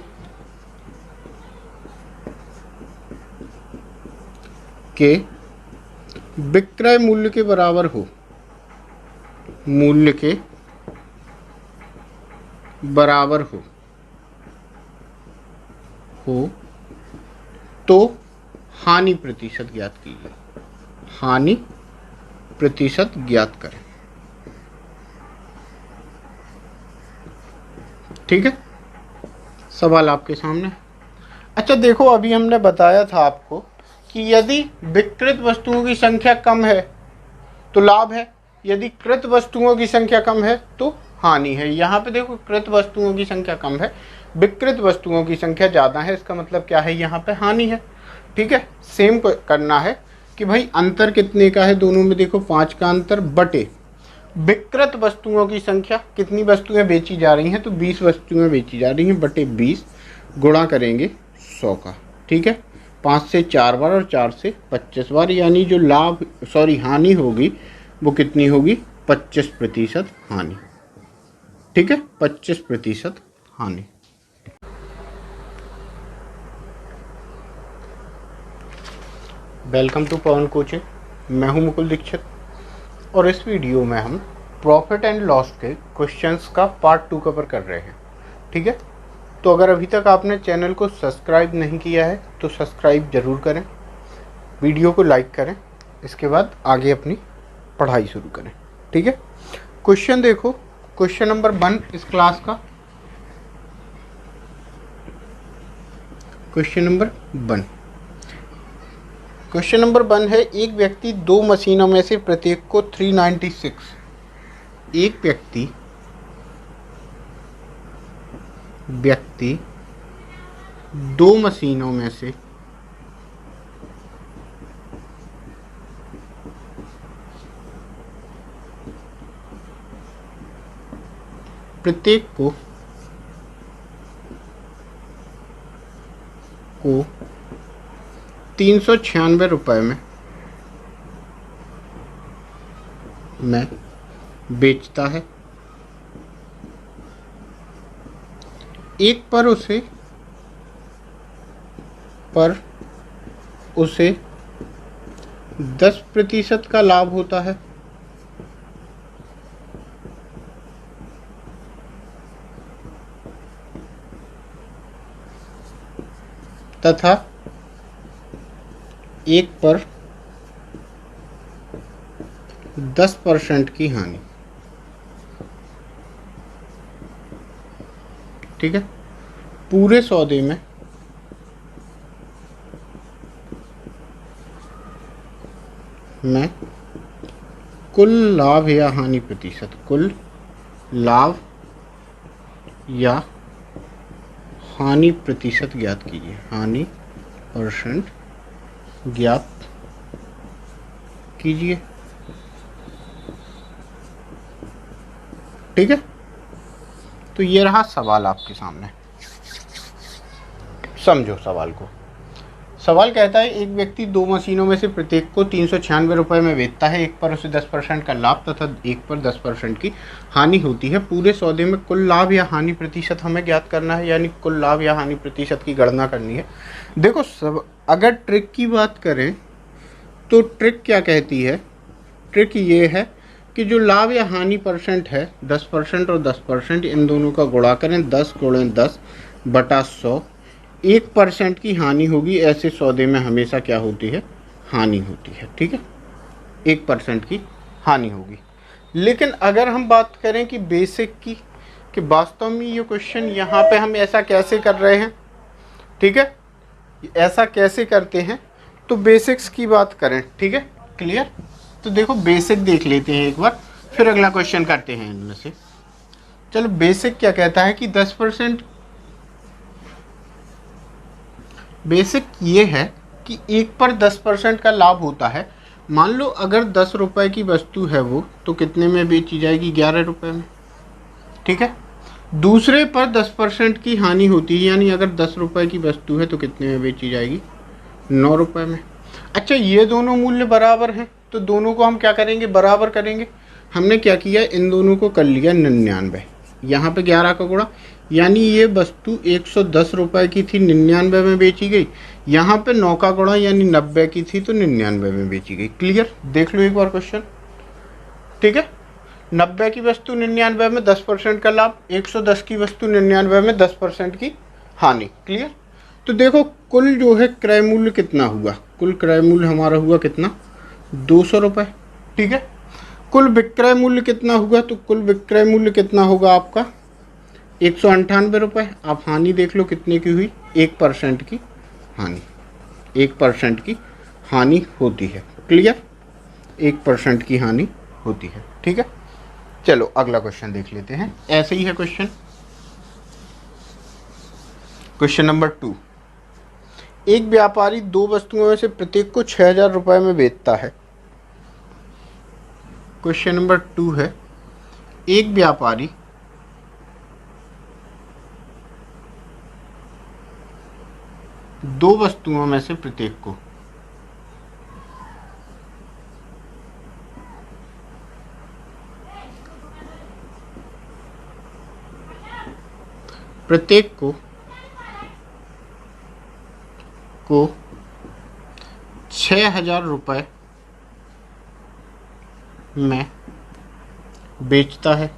विक्रय मूल्य के बराबर हो, मूल्य के बराबर हो तो हानि प्रतिशत ज्ञात कीजिए, हानि प्रतिशत ज्ञात करें। ठीक है, सवाल आपके सामने। अच्छा देखो, अभी हमने बताया था आपको कि यदि विकृत वस्तुओं की संख्या कम है तो लाभ है, यदि कृत वस्तुओं की संख्या कम है तो हानि है। यहाँ पे देखो कृत वस्तुओं की संख्या कम है, विकृत वस्तुओं की संख्या ज़्यादा है, इसका मतलब क्या है, यहाँ पे हानि है। ठीक है, सेम करना है कि भाई अंतर कितने का है, दोनों में देखो 5 का अंतर, बटे विकृत वस्तुओं की संख्या, कितनी वस्तुएं बेची जा रही हैं, तो 20 वस्तुएं बेची जा रही हैं, बटे 20 गुणा करेंगे 100 का। ठीक है, 5 से 4 बार और 4 से 25 बार, यानी जो हानि होगी वो कितनी होगी, 25% हानि। ठीक है, 25% हानि। वेलकम टू पवन कोचिंग, मैं हूं मुकुल दीक्षित और इस वीडियो में हम प्रॉफिट एंड लॉस के क्वेश्चंस का पार्ट 2 कवर कर रहे हैं। ठीक है, तो अगर अभी तक आपने चैनल को सब्सक्राइब नहीं किया है तो सब्सक्राइब ज़रूर करें, वीडियो को लाइक करें, इसके बाद आगे अपनी पढ़ाई शुरू करें। ठीक है, क्वेश्चन देखो, क्वेश्चन नंबर 1 इस क्लास का, क्वेश्चन नंबर 1। क्वेश्चन नंबर 1 है, एक व्यक्ति दो मशीनों में से प्रत्येक को 396, एक व्यक्ति दो मशीनों में से प्रत्येक को 396 रुपये में बेचता है। एक पर उसे 10% का लाभ होता है तथा एक पर 10% की हानि। ठीक है, पूरे सौदे में कुल लाभ या हानि प्रतिशत, कुल लाभ या हानि प्रतिशत ज्ञात कीजिए, हानि परसेंट ज्ञात कीजिए। ठीक है, तो ये रहा सवाल आपके सामने, समझो सवाल को। सवाल कहता है, एक व्यक्ति दो मशीनों में से प्रत्येक को 396 रुपये में बेचता है, एक पर उसे 10% का लाभ तथा एक पर 10% की हानि होती है। पूरे सौदे में कुल लाभ या हानि प्रतिशत हमें ज्ञात करना है, यानी कुल लाभ या हानि प्रतिशत की गणना करनी है। देखो, अगर ट्रिक की बात करें तो ट्रिक क्या कहती है, ट्रिक ये है कि जो लाभ या हानि परसेंट है 10% और 10%, इन दोनों का गुणा करें, 10 × 10 बटा 100, 1% की हानि होगी। ऐसे सौदे में हमेशा क्या होती है, हानि होती है। ठीक है, 1% की हानि होगी। लेकिन अगर हम बात करें कि बेसिक की, कि वास्तव में ये क्वेश्चन यहाँ पे हम ऐसा कैसे कर रहे हैं, ठीक है, ऐसा कैसे करते हैं, तो बेसिक्स की बात करें। ठीक है, क्लियर। तो देखो, बेसिक देख लेते हैं एक बार, फिर अगला क्वेश्चन करते हैं इनमें से। चलो, बेसिक क्या कहता है कि 10%, बेसिक ये है कि एक पर 10% का लाभ होता है। मान लो अगर 10 रुपये की वस्तु है वो, तो कितने में बेची जाएगी, 11 रुपये में। ठीक है, दूसरे पर 10% की हानि होती है, यानी अगर 10 रुपये की वस्तु है तो कितने में बेची जाएगी, 9 रुपये में। अच्छा, ये दोनों मूल्य बराबर हैं, तो दोनों को हम क्या करेंगे, बराबर करेंगे। हमने क्या किया, इन दोनों को कर लिया 99, यहाँ पे 11 का गुणा, यानी ये वस्तु 110 रुपये की थी, 99 में बेची गई। यहाँ पे 9 का गुणा यानी 90 की थी, तो 99 में बेची गई। क्लियर, देख लो एक बार क्वेश्चन। ठीक है, 90 की वस्तु 99 में 10% का लाभ, 110 की वस्तु 99 में 10% की हानि। क्लियर। तो देखो, कुल जो है क्रय मूल्य कितना हुआ, कुल क्रय मूल्य हमारा हुआ कितना, 200 रुपये। ठीक है, कुल विक्रय मूल्य कितना हुआ, तो कुल विक्रय मूल्य कितना होगा आपका 198 रुपये। आप हानि देख लो कितने की हुई, 1% की हानि, 1% की हानि होती है। क्लियर, 1% की हानि होती है। ठीक है, चलो अगला क्वेश्चन देख लेते हैं। ऐसे ही है क्वेश्चन, क्वेश्चन नंबर 2। एक व्यापारी दो वस्तुओं में से प्रत्येक को 6000 रुपये में बेचता है। क्वेश्चन नंबर 2 है, एक व्यापारी दो वस्तुओं में से प्रत्येक को को 6000 रुपये में बेचता है,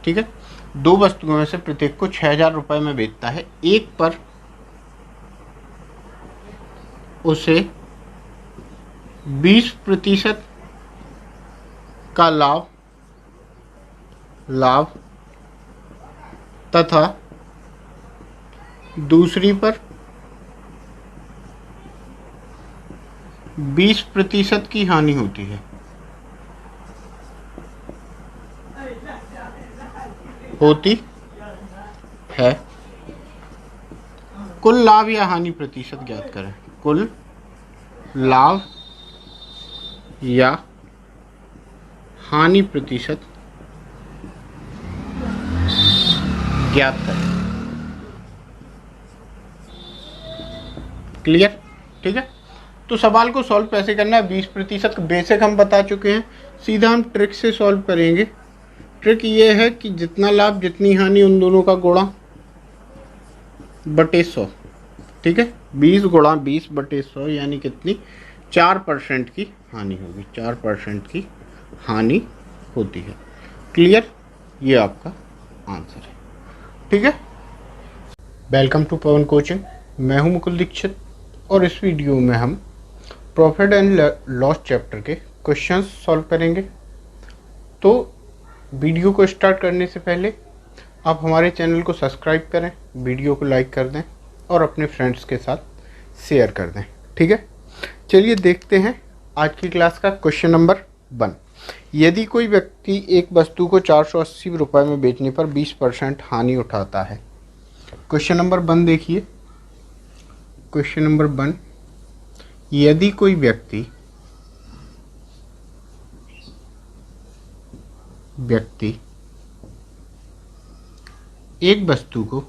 ठीक है, दो वस्तुओं में से प्रत्येक को 6,000 रुपये में बेचता है, एक पर उसे 20% का लाभ तथा दूसरी पर 20% की हानि होती है। कुल लाभ या हानि प्रतिशत ज्ञात करें। कुल लाभ या हानि प्रतिशत ज्ञात करें। क्लियर, ठीक है। तो सवाल को सॉल्व कैसे करना है, 20% बेसिक हम बता चुके हैं, सीधा हम ट्रिक से सॉल्व करेंगे। ट्रिक ये है कि जितना लाभ जितनी हानि उन दोनों का गुणा बटे 100, ठीक है, 20 गुणा 20 बटे 100 यानी कितनी, 4% की हानि होगी, 4% की हानि होती है। क्लियर, ये आपका आंसर है, ठीक है। वेलकम टू पवन कोचिंग, मैं हूं मुकुल दीक्षित और इस वीडियो में हम प्रॉफिट एंड लॉस चैप्टर के क्वेश्चंस सॉल्व करेंगे। तो वीडियो को स्टार्ट करने से पहले आप हमारे चैनल को सब्सक्राइब करें, वीडियो को लाइक कर दें और अपने फ्रेंड्स के साथ शेयर कर दें, ठीक है। चलिए देखते हैं आज की क्लास का क्वेश्चन नंबर 1। यदि कोई व्यक्ति एक वस्तु को 480 रुपये में बेचने पर 20% हानि उठाता है। क्वेश्चन नंबर 1 देखिए, क्वेश्चन नंबर 1, यदि कोई व्यक्ति एक वस्तु को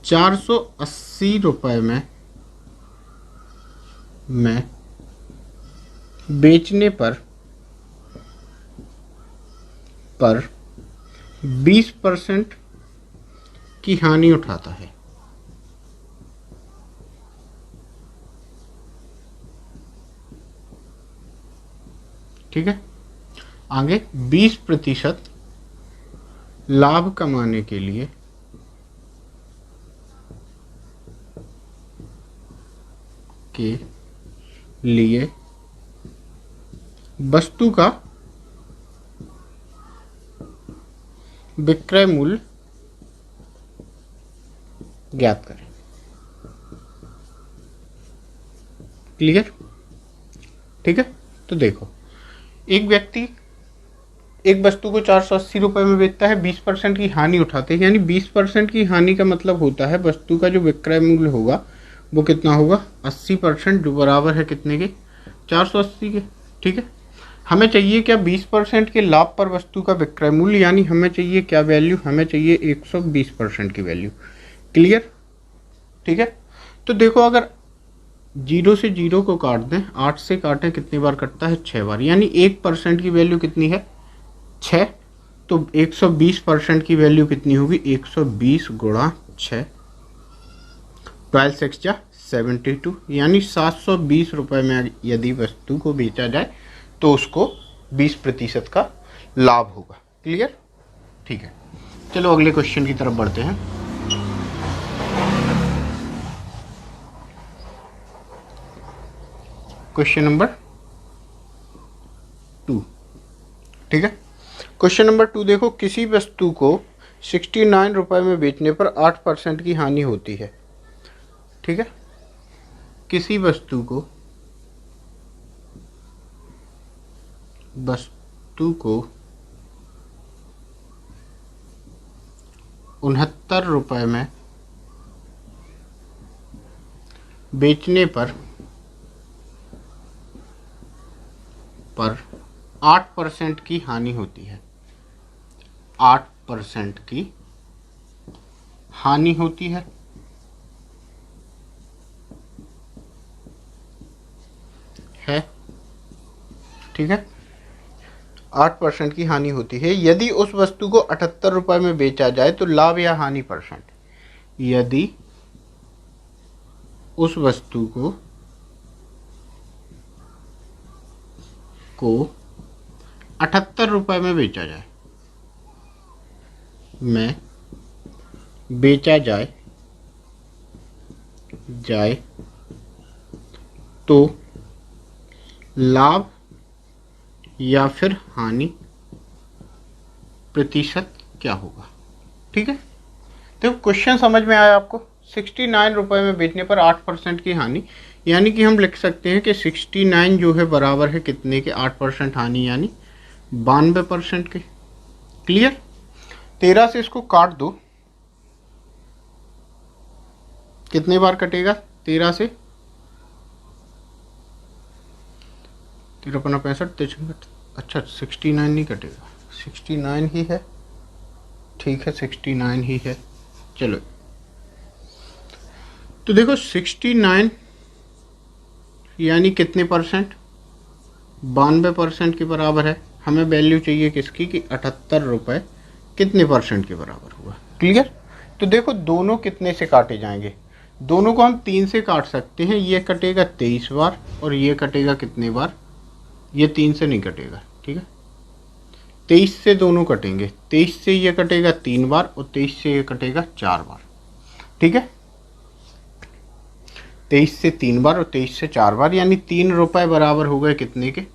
480 रुपये में बेचने पर 20% की हानि उठाता है, ठीक है। आगे 20% लाभ कमाने के लिए वस्तु का विक्रय मूल्य ज्ञात करें। क्लियर, ठीक है। तो देखो, एक व्यक्ति एक वस्तु को 480 रुपये में बेचता है, 20% की हानि उठाते हैं, यानी 20% की हानि का मतलब होता है वस्तु का जो विक्रय मूल्य होगा वो कितना होगा, 80%, जो बराबर है कितने के, 480 के, ठीक है। हमें चाहिए क्या, 20% के लाभ पर वस्तु का विक्रय मूल्य, यानी हमें चाहिए क्या वैल्यू, हमें चाहिए 120% की वैल्यू। क्लियर, ठीक है। तो देखो, अगर 0 से 0 को काट दें, 8 से काटें, कितनी बार कटता है, 6 बार, यानी 1% की वैल्यू कितनी है, 6। तो 120% की वैल्यू कितनी होगी, 120 गुणा 6, 12 6 जा 72, यानी 720 रुपये में यदि वस्तु को बेचा जाए तो उसको 20% का लाभ होगा। क्लियर, ठीक है। चलो अगले क्वेश्चन की तरफ बढ़ते हैं। क्वेश्चन नंबर 2, ठीक है। क्वेश्चन नंबर 2 देखो, किसी वस्तु को 69 रुपये में बेचने पर 8% की हानि होती है, ठीक है। किसी वस्तु को 69 रुपये में बेचने पर 8% की हानि होती है, 8% की हानि होती है, ठीक है। 8% की हानि होती है। यदि उस वस्तु को 78 रुपये में बेचा जाए तो लाभ या हानि परसेंट, यदि उस वस्तु को 78 रुपए में बेचा जाए तो लाभ या फिर हानि प्रतिशत क्या होगा। ठीक है, तो क्वेश्चन समझ में आया आपको। 69 रुपए में बेचने पर 8% की हानि, यानी कि हम लिख सकते हैं कि 69 जो है बराबर है कितने के, 8% हानि, यानी 92% के। क्लियर। 13 से इसको काट दो, कितने बार कटेगा 13 से, 13 65 अच्छा 69 नहीं कटेगा, 69 ही है, ठीक है 69 ही है। चलो तो देखो 69 यानी कितने परसेंट, 92% के बराबर है। हमें वैल्यू चाहिए किसकी, कि 78 रुपए कितने परसेंट के बराबर हुआ। क्लियर। तो देखो दोनों कितने से काटे जाएंगे, दोनों को हम 3 से काट सकते हैं। ये कटेगा 23 बार और ये कटेगा कितने बार, ये 3 से नहीं कटेगा। ठीक है, 23 से दोनों कटेंगे, 23 से ये कटेगा 3 बार और 23 से ये कटेगा 4 बार। ठीक है, 23 से 3 बार और 23 से 4 बार, यानी 3 रुपए बराबर हो गए कितने के,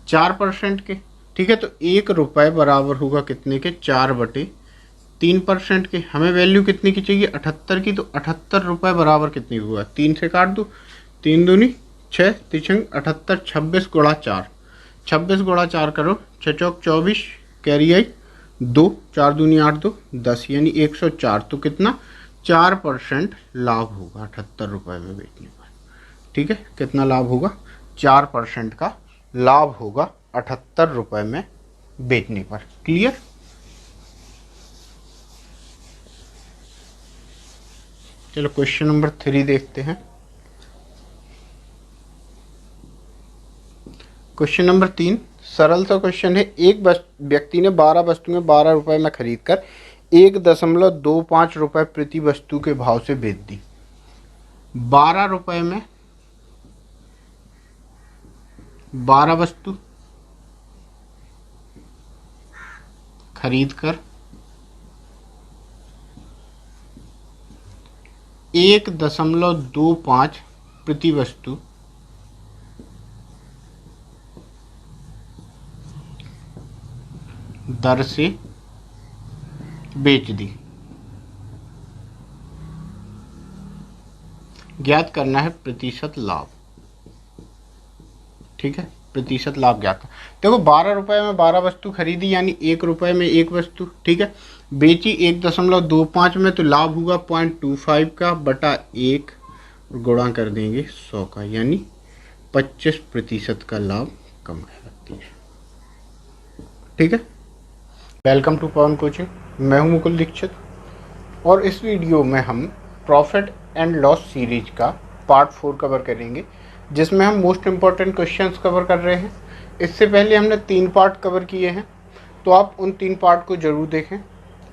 4% के। ठीक है, तो 1 रुपए बराबर होगा कितने के, 4/3% के। हमें वैल्यू कितने की चाहिए, 78 की। तो 78 रुपए बराबर कितने हुआ, 3 से काट दो, 3 दूनी 6, 3 78, 26 गुणा 4, 26 गुणा 4 करो, 6 चौक 24, कैरी आई 2, 4 दूनी 8, 2 10, यानी 104। तो कितना, 4% लाभ होगा 78 रुपए में बेचने पर। ठीक है, कितना लाभ होगा, 4% का लाभ होगा 78 रुपए में बेचने पर। क्लियर। चलो क्वेश्चन नंबर 3 देखते हैं। क्वेश्चन नंबर 3 सरल सा क्वेश्चन है। एक व्यक्ति ने 12 वस्तुएं 12 रुपए में खरीद कर 1.25 रुपए प्रति वस्तु के भाव से बेच दी। 12 रुपए में 12 वस्तु खरीद कर 1.25 प्रति वस्तु दर से बेच दी। ज्ञात करना है प्रतिशत लाभ। ठीक है, प्रतिशत लाभ ज्ञात। देखो 12 रुपए में 12 वस्तु खरीदी, यानी 1 रुपए में 1 वस्तु। ठीक है, बेची 1.25 में, तो लाभ हुआ 0.25 का बटा 1 और गुणा कर देंगे 100 का, यानी 25% का लाभ कमाया व्यक्ति है। ठीक है, वेलकम टू पवन कोचिंग। मैं हूं मुकुल दीक्षित और इस वीडियो में हम प्रॉफिट एंड लॉस सीरीज का पार्ट 4 कवर करेंगे, जिसमें हम मोस्ट इम्पॉर्टेंट क्वेश्चंस कवर कर रहे हैं। इससे पहले हमने 3 पार्ट कवर किए हैं, तो आप उन 3 पार्ट को ज़रूर देखें।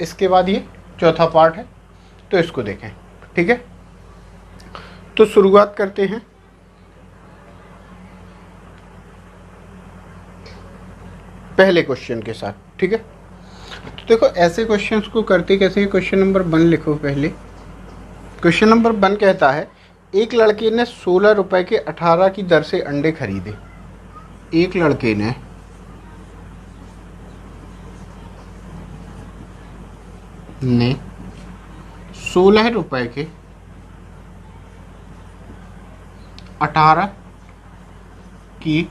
इसके बाद ये चौथा पार्ट है, तो इसको देखें। ठीक है, तो शुरुआत करते हैं। पहले क्वेश्चन के साथ। ठीक है, तो देखो ऐसे क्वेश्चंस को करते कैसे हैं। क्वेश्चन नंबर 1 लिखो पहले। क्वेश्चन नंबर 1 कहता है, एक लड़के ने 16 रुपए के 18 की दर से अंडे खरीदे। एक लड़के ने 16 रुपए के 18 की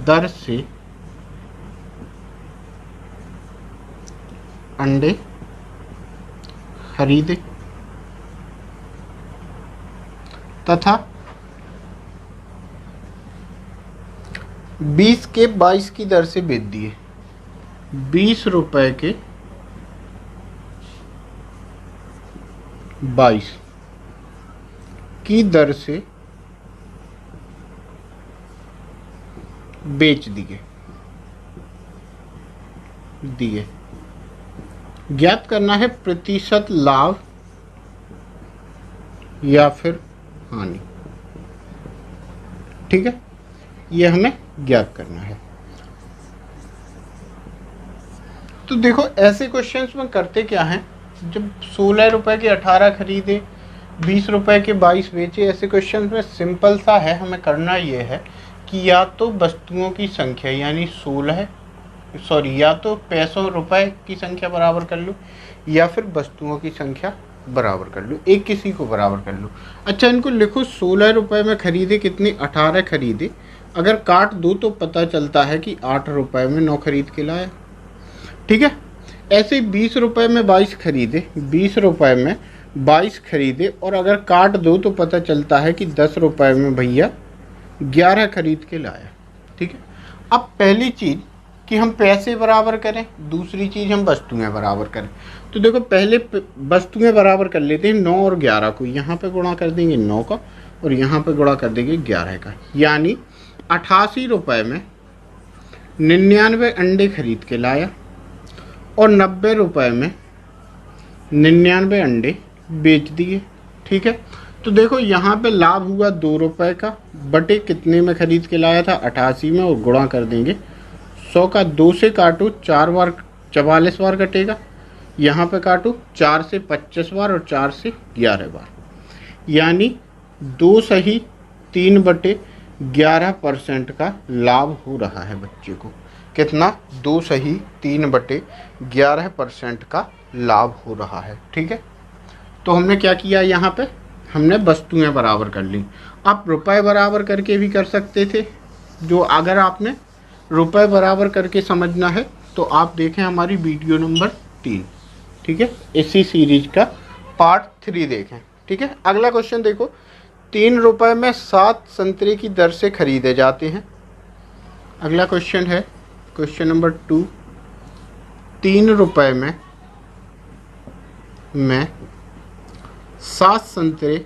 दर से अंडे खरीदे तथा 20 के 22 की दर से बेच दिए। 20 रुपए के 22 की दर से बेच दिए। ज्ञात करना है प्रतिशत लाभ या फिर हानि। ठीक है, ये हमें ज्ञात करना है। तो देखो ऐसे क्वेश्चंस में करते क्या हैं, जब 16 रुपए के 18 खरीदे, 20 रुपए के 22 बेचे, ऐसे क्वेश्चंस में सिंपल सा है, हमें करना ये है कि या तो वस्तुओं की संख्या यानी 16 या तो पैसों रुपए की संख्या बराबर कर लो या फिर वस्तुओं की संख्या बराबर कर लो, एक किसी को बराबर कर लो। अच्छा, इनको लिखो 16 रुपए में खरीदे कितने, 18 खरीदे। अगर काट दो तो पता चलता है कि 8 रुपए में 9 खरीद के लाया। ठीक है, ऐसे 20 रुपए में 22 खरीदे, 20 रुपए में 22 खरीदे, और अगर काट दो तो पता चलता है कि 10 रुपए में भैया 11 खरीद के लाया। ठीक है, अब पहली चीज़ कि हम पैसे बराबर करें, दूसरी चीज़ हम वस्तुएं बराबर करें। तो देखो पहले वस्तुएं बराबर कर लेते हैं, 9 और 11 को यहाँ पे गुणा कर देंगे 9 का, और यहाँ पे गुणा कर देंगे 11 का, यानी 88 रुपए में 99 अंडे खरीद के लाया और 90 रुपए में 99 अंडे बेच दिए। ठीक है, तो देखो यहाँ पे लाभ हुआ 2 रुपए का, बटे कितने में खरीद के लाया था, 88 में, और गुणा कर देंगे 100 का। 2 से काटो 4 बार, 44 बार कटेगा। यहाँ पे काटो 4 से 25 बार और 4 से 11 बार, यानी 2 सही 3/11% का लाभ हो रहा है बच्चे को। कितना, 2 सही 3/11% का लाभ हो रहा है। ठीक है, तो हमने क्या किया, यहाँ पे हमने वस्तुएं बराबर कर ली। आप रुपए बराबर करके भी कर सकते थे, जो अगर आपने रुपए बराबर करके समझना है तो आप देखें हमारी वीडियो नंबर 3। ठीक है, इसी सीरीज का पार्ट 3 देखें। ठीक है, अगला क्वेश्चन देखो, 3 रुपए में 7 संतरे की दर से खरीदे जाते हैं। अगला क्वेश्चन है क्वेश्चन नंबर 2, 3 रुपए में 7 संतरे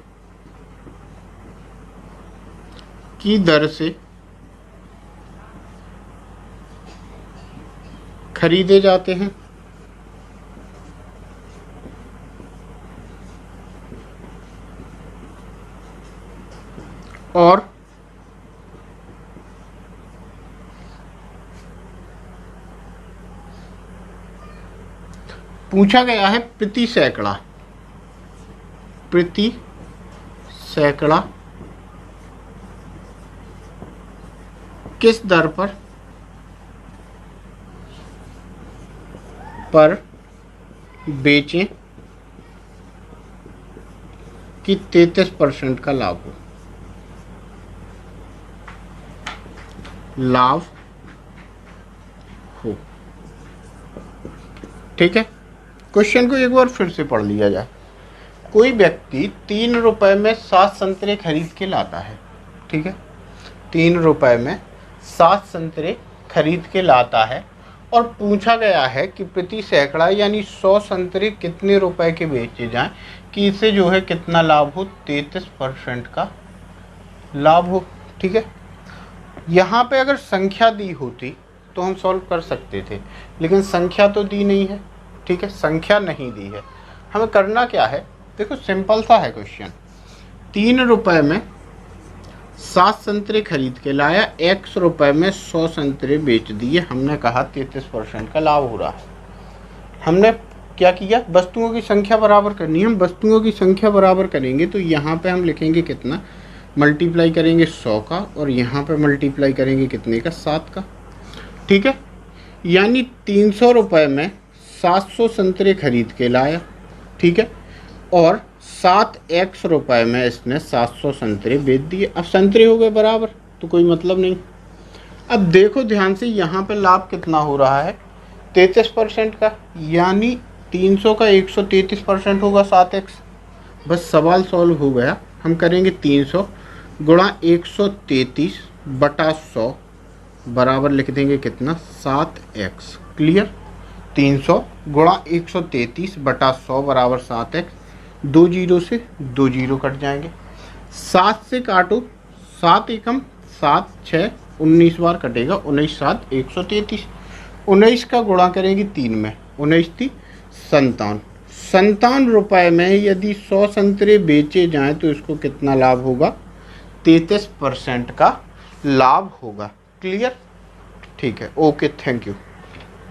की दर से खरीदे जाते हैं। और पूछा गया है प्रति सैकड़ा किस दर पर बेचें कि 33% का लाभ हो। ठीक है, क्वेश्चन को एक बार फिर से पढ़ लिया जाए। कोई व्यक्ति 3 रुपए में 7 संतरे खरीद के लाता है। ठीक है, 3 रुपए में 7 संतरे खरीद के लाता है और पूछा गया है कि प्रति सैकड़ा यानी 100 संतरे कितने रुपए के बेचे जाएं कि इसे जो है कितना लाभ हो, 33% का लाभ हो। ठीक है, यहाँ पे अगर संख्या दी होती तो हम सॉल्व कर सकते थे, लेकिन संख्या तो दी नहीं है। ठीक है, संख्या नहीं दी है, हमें करना क्या है, देखो सिंपल सा है क्वेश्चन। 3 रुपए में 7 संतरे खरीद के लाया, x रुपए में 100 संतरे बेच दिए, हमने कहा 33% का लाभ हो रहा है। हमने क्या किया, वस्तुओं की संख्या बराबर करनी है। हम वस्तुओं की संख्या बराबर करेंगे तो यहाँ पे हम लिखेंगे कितना, मल्टीप्लाई करेंगे 100 का, और यहाँ पे मल्टीप्लाई करेंगे कितने का, 7 का। ठीक है, यानी 300 रुपए में 700 संतरे खरीद के लाया। ठीक है, और 7x रुपए में इसने 700 संतरे बेच दिए। अब संतरे हो गए बराबर तो कोई मतलब नहीं। अब देखो ध्यान से, यहाँ पे लाभ कितना हो रहा है, 33% का, यानी 300 का 133% होगा 7x। बस सवाल सॉल्व हो गया। हम करेंगे 300 गुणा 133 बटा 100 बराबर लिख देंगे कितना, 7x। क्लियर, 300 गुणा 133 बटा 100 बराबर 7x। 2 जीरो से 2 जीरो कट जाएंगे, 7 से काटो, 7 एकम 7, 6 19 बार कटेगा, 19 7 133। 19 का गुणा करेंगे 3 में, 19 3 57, ₹57 में यदि 100 संतरे बेचे जाएं तो इसको कितना लाभ होगा? 33% का लाभ होगा। क्लियर? ठीक है, ओके, थैंक यू।